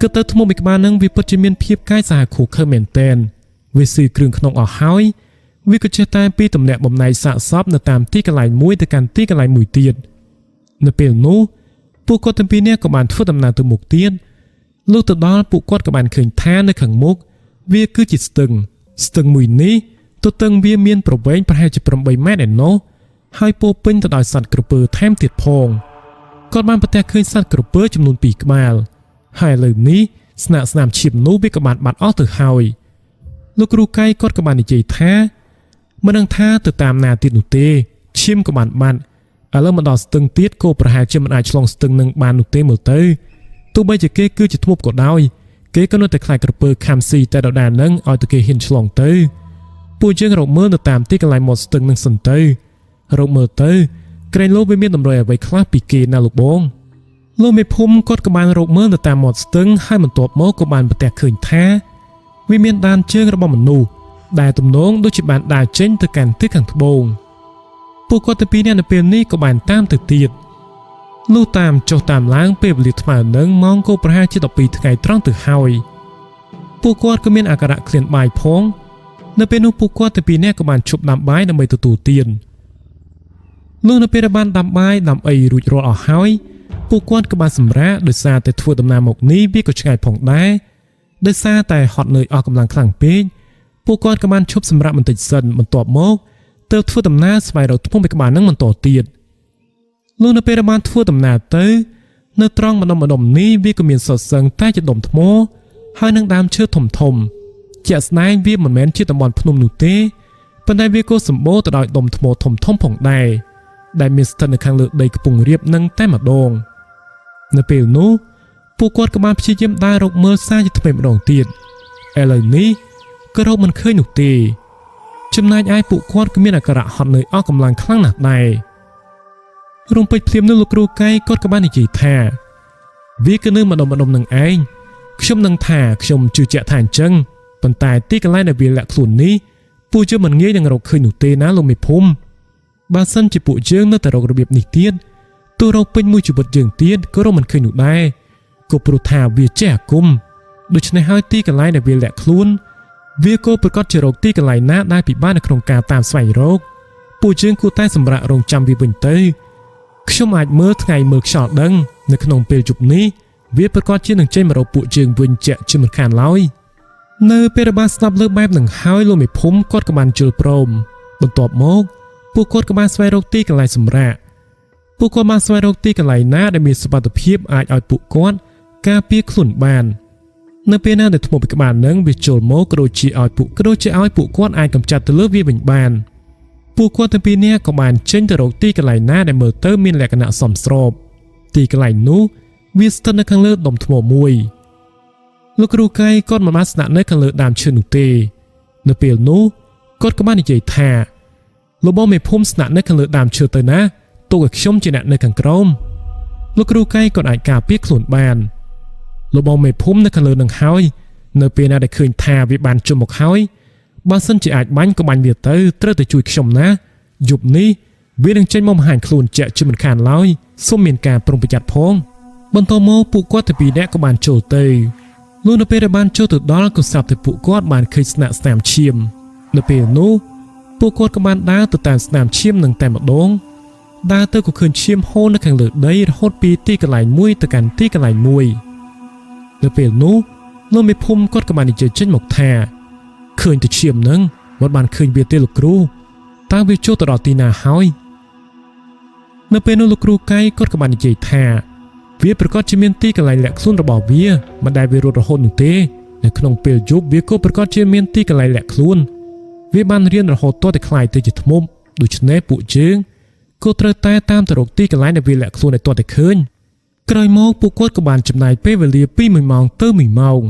គឺទៅថ្មមួយក្បាលនឹងវាពិតជាមានភាពកាយសាហាវខូខើមែនតែនវាស៊ីគ្រឿងក្នុងអស់ហើយវាក៏ចេះតែពីតំណែងបំណែកសាកសពនៅតាមទីកន្លែងមួយទៅកាន់ទីកន្លែងមួយទៀតនៅពេលនោះពួកគាត់ទាំងពីរនាក់ក៏បានធ្វើដំណើរទៅមុខទៀតលុះទៅដល់ពួកគាត់ក៏បានឃើញថានៅខាងមុខវាគឺជាស្ទឹងមួយនេះទទឹងវាមានប្រវែងប្រហែលជា8ម៉ែត្រឯណោះហើយពោពេញទៅដោយសត្វក្រពើថែមទៀតផងគាត់បានប្រទះឃើញសត្វក្រពើចំនួន2ក្បាលហើយឥឡូវនេះស្នាក់ស្នាមឈាមនោះវាក៏បានបាត់អស់ទៅហើយលោកគ្រូកៃគាត់ក៏បាននិយាយថាមិនដឹងថាទៅតាមណាទៀតនោះទេឈាមក៏បានបាត់ឥឡូវមកដល់ស្ទឹងទៀតក៏ប្រហែលជាមិនអាចឆ្លងស្ទឹងនឹងបាននោះទេមើលទៅទោះបីជាគេគឺជាធ្មប់ក៏ដោយគេក៏នៅតែខ្លាចក្រពើខំស៊ីតែដដែលនឹងឲ្យតែគេហ៊ានឆ្លងទៅពួកយើងរកមើលនៅតាមទីកន្លែងមាត់ស្ទឹងនឹងសិនទៅរកមើលទៅក្រែងលោវាមានតម្រុយអ្វីខ្លះពីគេណាលោកបងលោកមេភូមិគាត់ក៏បានរកមើលទៅតាមមាត់ស្ទឹងហើយបន្ទាប់មកក៏បានប្រទះឃើញថាវាមានដានជើងរបស់មនុស្សដែលទំនងដូចជាបានដើរចេញទៅកាន់ទិសខាងត្បូងពួកគាត់ទៅពីនេះនៅពេលនេះក៏បានតាមទៅទៀតលុះតាមចុះតាមឡើងពេលវេលាថ្មនឹងម៉ោងក៏ប្រហែលជា12ថ្ងៃត្រង់ទៅហើយពួកគាត់ក៏មានអាការៈឃ្លានបាយផងនៅពេលនោះពួកគាត់ទៅពីនេះក៏បានឈប់ដាំបាយដើម្បីទទួលទានលុះនៅពេលបានដាំបាយដាំអីរួចរាល់អស់ហើយពួកគាត់ក៏បានសម្រាកដោយសារតែធ្វើដំណើរមកនេះវាក៏ឆ្ងាយផងដែរដោយសារតែហត់នឿយអស់កម្លាំងខ្លាំងពេកពួកគាត់ក៏បានឈប់សម្រាកបន្តិចសិនបន្ទាប់មកទៅធ្វើដំណើរស្វែងរកថ្មមួយក្បាលនឹងបន្តទៀតលុះនៅពេលបានធ្វើដំណើរទៅនៅត្រង់ម្ដុំនេះវាក៏មានសុទ្ធសឹងតែជាដុំថ្មហើយនឹងដើមឈើធំជាក់ស្ដែងវាមិនមែនជាតំបន់ភ្នំនោះទេប៉ុន្តែវាក៏សម្បូរទៅដោយដុំថ្មធំផងដែរ ដែលមានស្ថិតនៅខាងលើដីកំពង់រាបនឹងតែម្ដងនៅពេលនោះពួកគាត់ក៏បានព្យាយាមដើររកមើលសារជាថ្មីម្ដងទៀតឥឡូវនេះក៏រកមិនឃើញនោះទេចំណែកឯពួកគាត់ក៏មានអាការៈហត់នឿយអស់កម្លាំងខ្លាំងណាស់ដែររំពេចភ្លាមនោះលោកគ្រូកែគាត់ក៏បាននិយាយថាវាគឺនៅម្ដុំនឹងឯងខ្ញុំនឹងថាខ្ញុំជឿជាក់ថាអញ្ចឹងប៉ុន្តែទីកន្លែងដែលវាលាក់ខ្លួននេះពួកយើងមិនងាយនឹងរកឃើញនោះទេណាលោកមេភូមិបើសិនជាពួកយើងនៅតែរករបៀបនេះទៀតទោះរកពេញមួយជីវិតយើងទៀតក៏រកមិនឃើញនោះដែរក៏ព្រោះថាវាចេះអាគមដូច្នេះហើយទីកន្លែងដែលវាលាក់ខ្លួនវាក៏ប្រកាសជារកទីកន្លែងណាដែលពិបាកនៅក្នុងការតាមស្វែងរកពួកយើងគួរតែសម្រាប់រងចាំវាវិញទៅខ្ញុំអាចមើលថ្ងៃមើលខ្យល់ដឹងនៅក្នុងពេលជប់នេះវាប្រកាសជានឹងចេញមករកពួកយើងវិញជាក់ជាមិនខានឡើយនៅពេលដែលបានស្ដាប់លើបែបនឹងហើយលោកមេភូមិគាត់ក៏បានជឿព្រមបន្ទាប់មកពួកគាត់ក៏បានស្វែងរកទីកន្លែងសម្រាកពួកគាត់បានស្វែងរកទីកន្លែងណាដែលមានសុវត្ថិភាពអាចឲ្យពួកគាត់ការពារខ្លួនបាននៅពេលណាដែលធ្មប់ពីក្បាលនឹងវាចូលមកក៏ដូចជាឲ្យពួកគាត់អាចកម្ចាត់ទៅលើវាវិញបានពួកគាត់ទាំងពីរនាក់ក៏បានចេញទៅរកទីកន្លែងណាដែលមើលទៅមានលក្ខណៈសមស្របទីកន្លែងនោះវាស្ថិតនៅខាងលើដុំថ្មមួយលោកគ្រូកែគាត់មិនបានស្នាក់នៅខាងលើដើមឈើនោះទេនៅពេលនោះគាត់ក៏បាននិយាយថាលោកបងមេភូមិស្នាក់នៅខាងលើដើមឈើទៅណាទុកឲ្យខ្ញុំជាអ្នកនៅខាងក្រោមលោកគ្រូកែគាត់អាចការពារខ្លួនបានលោកបងមេភូមិនៅខាងលើនឹងហើយនៅពេលណាដែលឃើញថាវាបានជុំមកហើយបើសិនជាអាចបាញ់ក៏បាញ់វាទៅត្រូវតែជួយខ្ញុំណាយប់នេះវានឹងចេញមកបង្ហាញខ្លួនជាក់ជាមិនខានឡើយសូមមានការប្រុងប្រយ័ត្នផងបន្តមកពួកគាត់ទាំងពីរនាក់ក៏បានចូលទៅលុះនៅពេលដែលបានចូលទៅដល់ក៏ស្រាប់តែពួកគាត់បានឃើញស្នាក់ស្នាមឈាមនៅពេលនោះពួកគាត់ក៏បានដើរទៅតាមស្នាមឈាមនឹងតែម្ដងដើរទៅក៏ឃើញឈាមហូរនៅខាងលើដីរហូតពីទីកន្លែងមួយទៅកាន់ទីកន្លែងមួយនៅពេលនោះលោកមេភូមិគាត់ក៏បាននិយាយចេញមកថាឃើញតែឈាមនឹងមិនបានឃើញវាទេលោកគ្រូតើវាចូលទៅដល់ទីណាហើយនៅពេលនោះលោកគ្រូកែគាត់ក៏បាននិយាយថាវាប្រកាសជាមានទីកន្លែងលាក់ខ្លួនរបស់វាមិនដែលវារត់រហូតនោះទេនៅក្នុងពេលយប់វាក៏ប្រកាសជាមានទីកន្លែងលាក់ខ្លួនវាបានរៀនរហូតទាល់តែខ្លាយទៅជាធ្មប់ដូច្នេះពួកយើងក៏ត្រូវតែតាមទៅរកទីកន្លែងដែលវាលាក់ខ្លួនឲ្យទាល់តែឃើញក្រោយមកពួកគាត់ក៏បានចំណាយពេលវេលាពី1ម៉ោងទៅ1ម៉ោង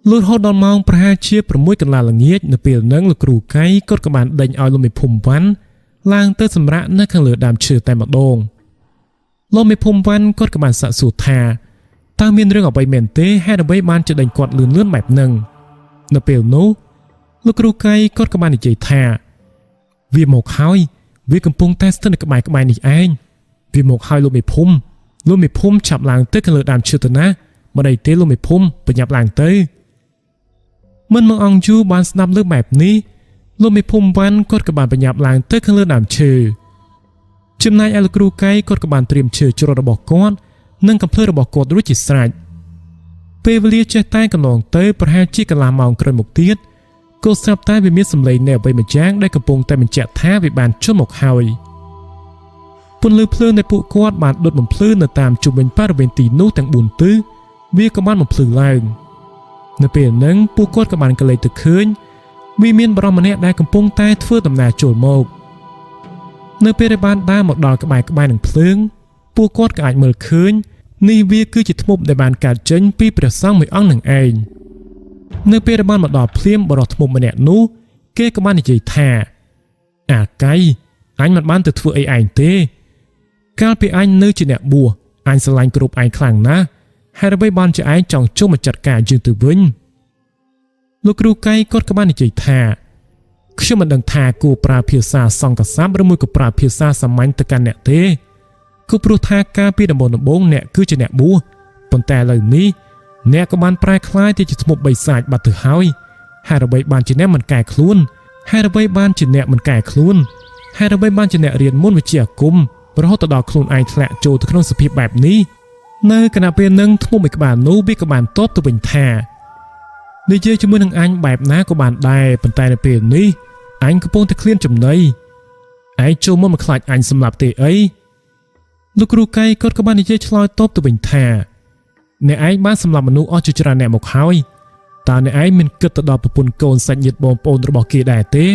លុះរហូតដល់ម៉ោងប្រហែលជា6កន្លះល្ងាចនៅពេលហ្នឹងលោកគ្រូកែគាត់ក៏បានដេញឲ្យលោកមេភូមិវ៉ាន់ឡើងទៅសម្រាកនៅខាងលើដើមឈើតែម្ដងលោកមេភូមិវ៉ាន់គាត់ក៏បានសាកសួរថាតើមានរឿងអ្វីមែនទេហេតុអ្វីបានជាដេញគាត់លឿនបែបហ្នឹងនៅពេលនោះលោកគ្រូកែគាត់ក៏បាននិយាយថាវាមកហើយវាកំពុងតែស្ថិតនៅក្បែរនេះឯងវាមកហើយលោកមេភូមិឆាប់ឡើងទៅខាងលើដើមឈើទៅណាមិនអីទេលោកមេភូមិបញ្ញាប់ឡើងទៅមិនមកអង្គយូបានស្ដាប់លើបែបនេះលោកមេភូមិវ៉ាន់គាត់ក៏បានបញ្ញាប់ឡើងទៅខាងលើដើមឈើចំណែកឯលោកគ្រូកែគាត់ក៏បានត្រៀមឈើច្រត់របស់គាត់និងកំភ្លើរបស់គាត់រួចជាស្រេចពេលវេលាចេះតែកន្លងទៅប្រហែលជាកន្លះម៉ោងក្រោយមកទៀតក៏ស្រាប់តែវាមានសម្លេងនៃអ្វីម្យ៉ាងដែលកំពុងតែបញ្ជាក់ថាវាបានជន់មកហើយពន្លឺភ្លើងដែលពួកគាត់បានដុតបំភ្លឺនៅតាមជុំវិញបរិវេណទីនោះទាំង4ទិសវាក៏បានបំភ្លឺឡើងនៅពេលហ្នឹងពួកគាត់ក៏បានកលេចទៅឃើញវាមានបរិមម្នាក់ដែលកំពុងតែធ្វើដំណើរចូលមកនៅពេលដែលបានដើរមកដល់ក្បែរនឹងភ្លើងពួកគាត់ក៏អាចមើលឃើញនេះវាគឺជាធ្មប់ដែលបានកើតចេញពីព្រះសង្ឃមួយអង្គនឹងឯងនៅពេលដែលបានមកដល់ភ្លាមបរិសធ្មប់ម្នាក់នោះគេក៏បាននិយាយថាអាកៃអញមិនបានទៅធ្វើអីឯងទេកាលពីអញនៅជាអ្នកបួសអញស្រឡាញ់គ្រប់ឯងខ្លាំងណាស់ហេតុអ្វីបានជាឯងចង់ចូលមកចាត់ការយើងទៅវិញលោកគ្រូកែគាត់ក៏បាននិយាយថាខ្ញុំមិនដឹងថាគួរប្រើភាសាសង្កស័ព្ទឬមួយក៏ប្រើភាសាសាមញ្ញទៅកាន់អ្នកទេគឺព្រោះថាការពីដំបូងអ្នកគឺជាអ្នកបួសប៉ុន្តែឥឡូវនេះអ្នកក៏បានប្រែក្លាយទៅជាធ្មប់បីសាច់បាត់ទៅហើយហេតុអ្វីបានជាអ្នកមិនកែខ្លួនហេតុអ្វីបានជាអ្នកមិនកែខ្លួនហេតុអ្វីបានជាអ្នករៀនមុនវិជ្ជាអាគមរហូតដល់ខ្លួនឯងធ្លាក់ចូលទៅក្នុងសភាពបែបនេះនៅគណៈពេលនឹងធ្មប់មួយក្បាលនោះវាក៏បានតបទៅវិញថានិយាយជាមួយនឹងអញបែបណាក៏បានដែរប៉ុន្តែនៅពេលនេះអញកំពុងតែឃ្លានចំណីឯងចូលមកខ្លាចអញសម្លាប់ទេអីលោកគ្រូកែគាត់ក៏បាននិយាយឆ្លើយតបទៅវិញថាអ្នកឯងបានសម្លាប់មនុស្សអស់ជាច្រើនអ្នកមកហើយតើអ្នកឯងមានគិតទៅដល់ប្រពន្ធកូនសាច់ញាតិបងប្អូនរបស់គេដែរទេ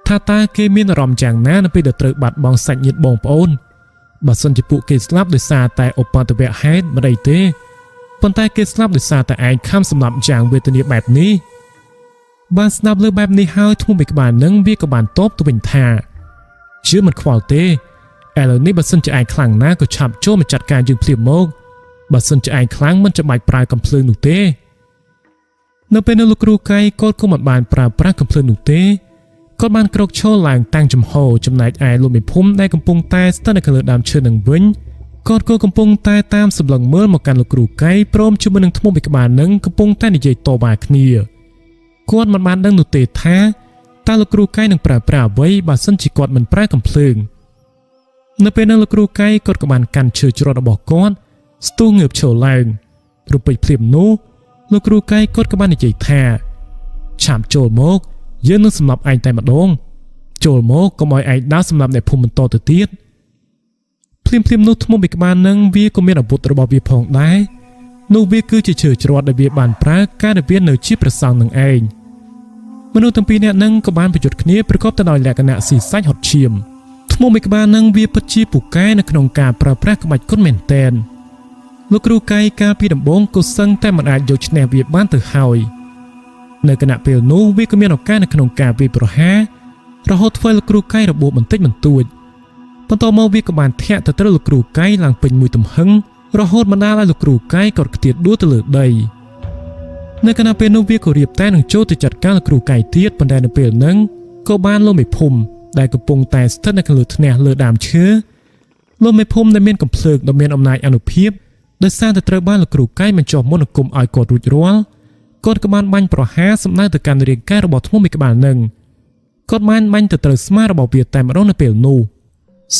ថាតើគេមានអារម្មណ៍យ៉ាងណានៅពេលដែលត្រូវបាត់បង់សាច់ញាតិបងប្អូនបើសិនជាពួកគេស្លាប់ដោយសារតែឧបទ្ទវហេតុមិនអីទេប៉ុន្តែគេស្លាប់ដោយសារតែឯងខំសម្លាប់យ៉ាងវេទនាបែបនេះបានស្ដាប់លើបែបនេះហើយធ្មប់មួយក្បាលនឹងវាក៏បានតបទៅវិញថាជឿមិនខ្វល់ទេឥឡូវនេះបើសិនជាឯងខ្លាំងណាស់ក៏ឆាប់ចូលមកចាត់ការយើងភ្លាមមកបើសិនជាឯងខ្លាំងមិនចាំបាច់ប្រើកំភ្លើងនោះទេនៅពេលនោះលោកគ្រូកៃគាត់ក៏មិនបានប្រើប្រាស់កំភ្លើងនោះទេគាត់បានក្រោកឈរឡើងតាំងចំហចំណែកឯលោកមេភូមិដែលកំពុងតែស្ថិតនៅខាងលើដើមឈើនឹងវិញគាត់ក៏កំពុងតែតាមសម្លឹងមើលមកកាន់លោកគ្រូកៃព្រមជាមួយនឹងធ្មប់មួយក្បាលនឹងកំពុងតែនិយាយតវ៉ាគ្នាគាត់មិនបានដឹងនោះទេថាតើលោកគ្រូកៃនឹងប្រើប្រាស់អ្វីបើសិនជាគាត់មិនប្រើកំភ្លើងនៅពេលនោះលោកគ្រូកៃគាត់ក៏បានកាន់ឈើច្រត់របស់គាត់ស្ទុះងើបឈរឡើងព្រោះពេចភ្លាមនោះលោកគ្រូកៃគាត់ក៏បាននិយាយថាឆាប់ចូលមកយើងនឹងសម្លាប់ឯងតែម្ដងចូលមកកុំឲ្យឯងដើរសម្លាប់អ្នកភូមិបន្តទៅទៀតភ្លាមនោះធ្មប់មួយក្បាលនឹងវាក៏មានអាវុធរបស់វាផងដែរនោះវាគឺជាឈើច្រត់ដែលវាបានប្រើការដែលវានៅជាប្រសង់នឹងឯងមនុស្សទាំងពីរនាក់នឹងក៏បានប្រយុទ្ធគ្នាប្រកបទៅដោយលក្ខណៈស៊ីសាច់ហត់ឈាមធ្មប់មួយក្បាលនឹងវាពិតជាពូកែនៅក្នុងការប្រើប្រាស់ក្បាច់គុណមែនតែនលោកគ្រូកៃកាលពីដំបូងក៏សឹងតែមិនអាចយកឈ្នះវាបានទៅហើយនៅគណៈពេលនោះវាក៏មានឱកាសនៅក្នុងការវាយប្រហាររហូតធ្វើលោកគ្រូកៃរបួសបន្តិចបន្តួចបន្ទាប់មកវាក៏បានធាក់ទៅត្រូវលោកគ្រូកៃឡើងពេញមួយទំហឹងរហូតបណ្ដាលឲ្យលោកគ្រូកៃក៏ខ្ទាតដួលទៅលើដីនៅគណៈពេលនោះវាក៏រៀបតែនឹងចូលទៅចាត់ការលោកគ្រូកៃទៀតប៉ុន្តែនៅពេលហ្នឹងក៏បានលោកមេភូមិដែលកំពុងតែស្ថិតនៅខាងលើថ្នះលើដើមឈើលោកមេភូមិដែលមានកំភ្លើងដ៏មានអំណាចអានុភាពដោយសារតែត្រូវបានលោកគ្រូកៃបញ្ចុះមន្តអាគមឲ្យគាត់រួចរាល់គាត់ក៏បានបាញ់ប្រហារសម្ដៅទៅកាន់រាងកាយរបស់ធ្មប់មួយក្បាលនឹងគាត់បានបាញ់ទៅត្រូវស្មារបស់វាតែម្ដងនៅពេលនោះ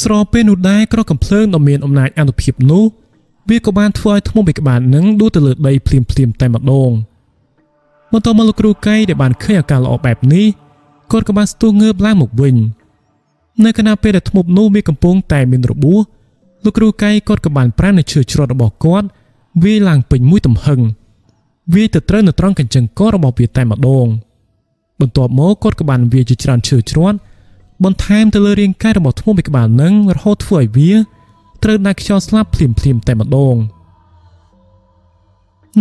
ស្របពេលនោះដែរក្រកំភ្លើងដ៏មានអំណាចអានុភាពនោះវាក៏បានធ្វើឲ្យធ្មប់មួយក្បាលនឹងដួលទៅលើដីភ្លាមតែម្ដងបន្ទាប់មកលោកគ្រូកៃដែលបានឃើញអាការល្អបែបនេះគាត់ក៏បានស្ទុះងើបឡើងមកវិញនៅខណៈពេលដែលធ្មប់នោះវាកំពុងតែមានរបួសលោកគ្រូកៃគាត់ក៏បានប្រើនៅឈើច្រត់របស់គាត់វាយឡើងពេញមួយទំហឹងវាយទៅត្រូវនៅត្រង់កញ្ចឹងករបស់វាតែម្ដងបន្ទាប់មកគាត់ក៏បានវាយជាច្រើនឈើច្រត់បន្ថែមទៅលើរាងកាយរបស់ធ្មប់មួយក្បាលនឹងរហូតធ្វើឲ្យវាត្រូវដាច់ខ្យល់ស្លាប់ភ្លាមតែម្ដង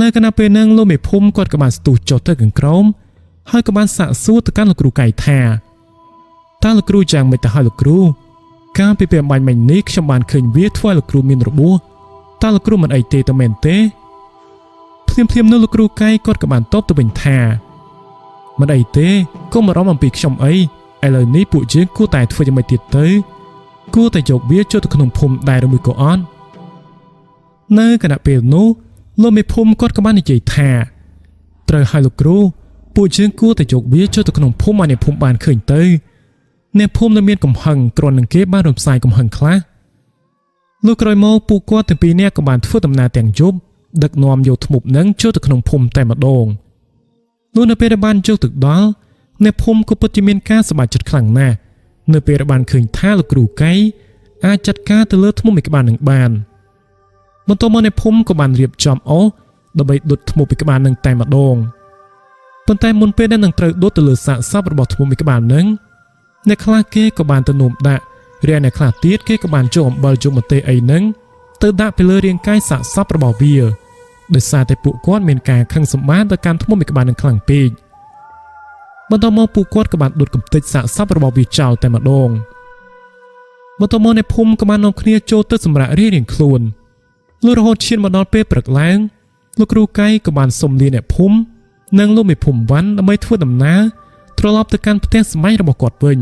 នៅគណៈពេលហ្នឹងលោកមេភូមិគាត់ក៏បានស្ទុះចុះទៅខាងក្រោមហើយក៏បានសាកសួរទៅកាន់លោកគ្រូកៃថាតើលោកគ្រូយ៉ាងម៉េចទៅហើយលោកគ្រូកាលពីពេលបាញ់មិញនេះខ្ញុំបានឃើញវាធ្វើឲ្យលោកគ្រូមានរបួសតើលោកគ្រូមិនអីទេមែនទេភ្លាមនោះលោកគ្រូកៃគាត់ក៏បានតបទៅវិញថាមិនអីទេកុំបារម្ភអំពីខ្ញុំអីឥឡូវនេះពួកយើងគួរតែធ្វើយ៉ាងម៉េចទៀតទៅគួរតែយកវាចូលទៅក្នុងភូមិដែរឬមួយក៏អត់នៅគណៈពេលនោះលោកមេភូមិគាត់ក៏បាននិយាយថាត្រូវឲ្យលោកគ្រូពួកយើងគួរតែយកវាចូលទៅក្នុងភូមិឲ្យអ្នកភូមិបានឃើញទៅអ្នកភូមិនៅមានកំហឹងគ្រាន់នឹងគេបានរំសាយកំហឹងខ្លះលោកក្រោយមកពួកគាត់ទាំងពីរនាក់ក៏បានធ្វើដំណើរទាំងយប់ដឹកនាំយកធ្មប់នឹងចូលទៅក្នុងភូមិតែម្ដងនោះនៅពេលដែលបានចូលទៅដល់អ្នកភូមិក៏ពិតជាមានការសប្បាយចិត្តខ្លាំងណាស់នៅពេលដែលបានឃើញថាលោកគ្រូកៃអាចចាត់ការទៅលើធ្មប់មួយក្បាលនឹងបានបន្ទាប់មកអ្នកភូមិក៏បានរៀបចំអុសដើម្បីដុតធ្មប់មួយក្បាលនឹងតែម្ដងប៉ុន្តែមុនពេលដែលនឹងត្រូវដុតទៅលើសាកសពរបស់ធ្មប់មួយក្បាលនឹងអ្នកខ្លះគេក៏បានទៅនោមដាក់រីឯអ្នកខ្លះទៀតគេក៏បានចូលអំបិលជុំម្ទេសអីនឹងទៅដាក់ទៅលើរាងកាយសាកសពរបស់វាដោយសារតែពួកគាត់មានការខឹងសម្បារទៅកាន់ធ្មប់មួយក្បាលនឹងខ្លាំងពេកបន្ទាប់មកពួកគាត់ក៏បានដុតកំទេចសាកសពរបស់វាចោលតែម្ដងបន្ទាប់មកអ្នកភូមិក៏បាននាំគ្នាចូលទៅសម្រាករៀងខ្លួនលុះរហូតឈានមកដល់ពេលព្រឹកឡើងលោកគ្រូកៃក៏បានសុំលាអ្នកភូមិនិងលោកមេភូមិវ៉ាន់ដើម្បីធ្វើដំណើរត្រឡប់ទៅកាន់ផ្ទះសម្បែងរបស់គាត់វិញ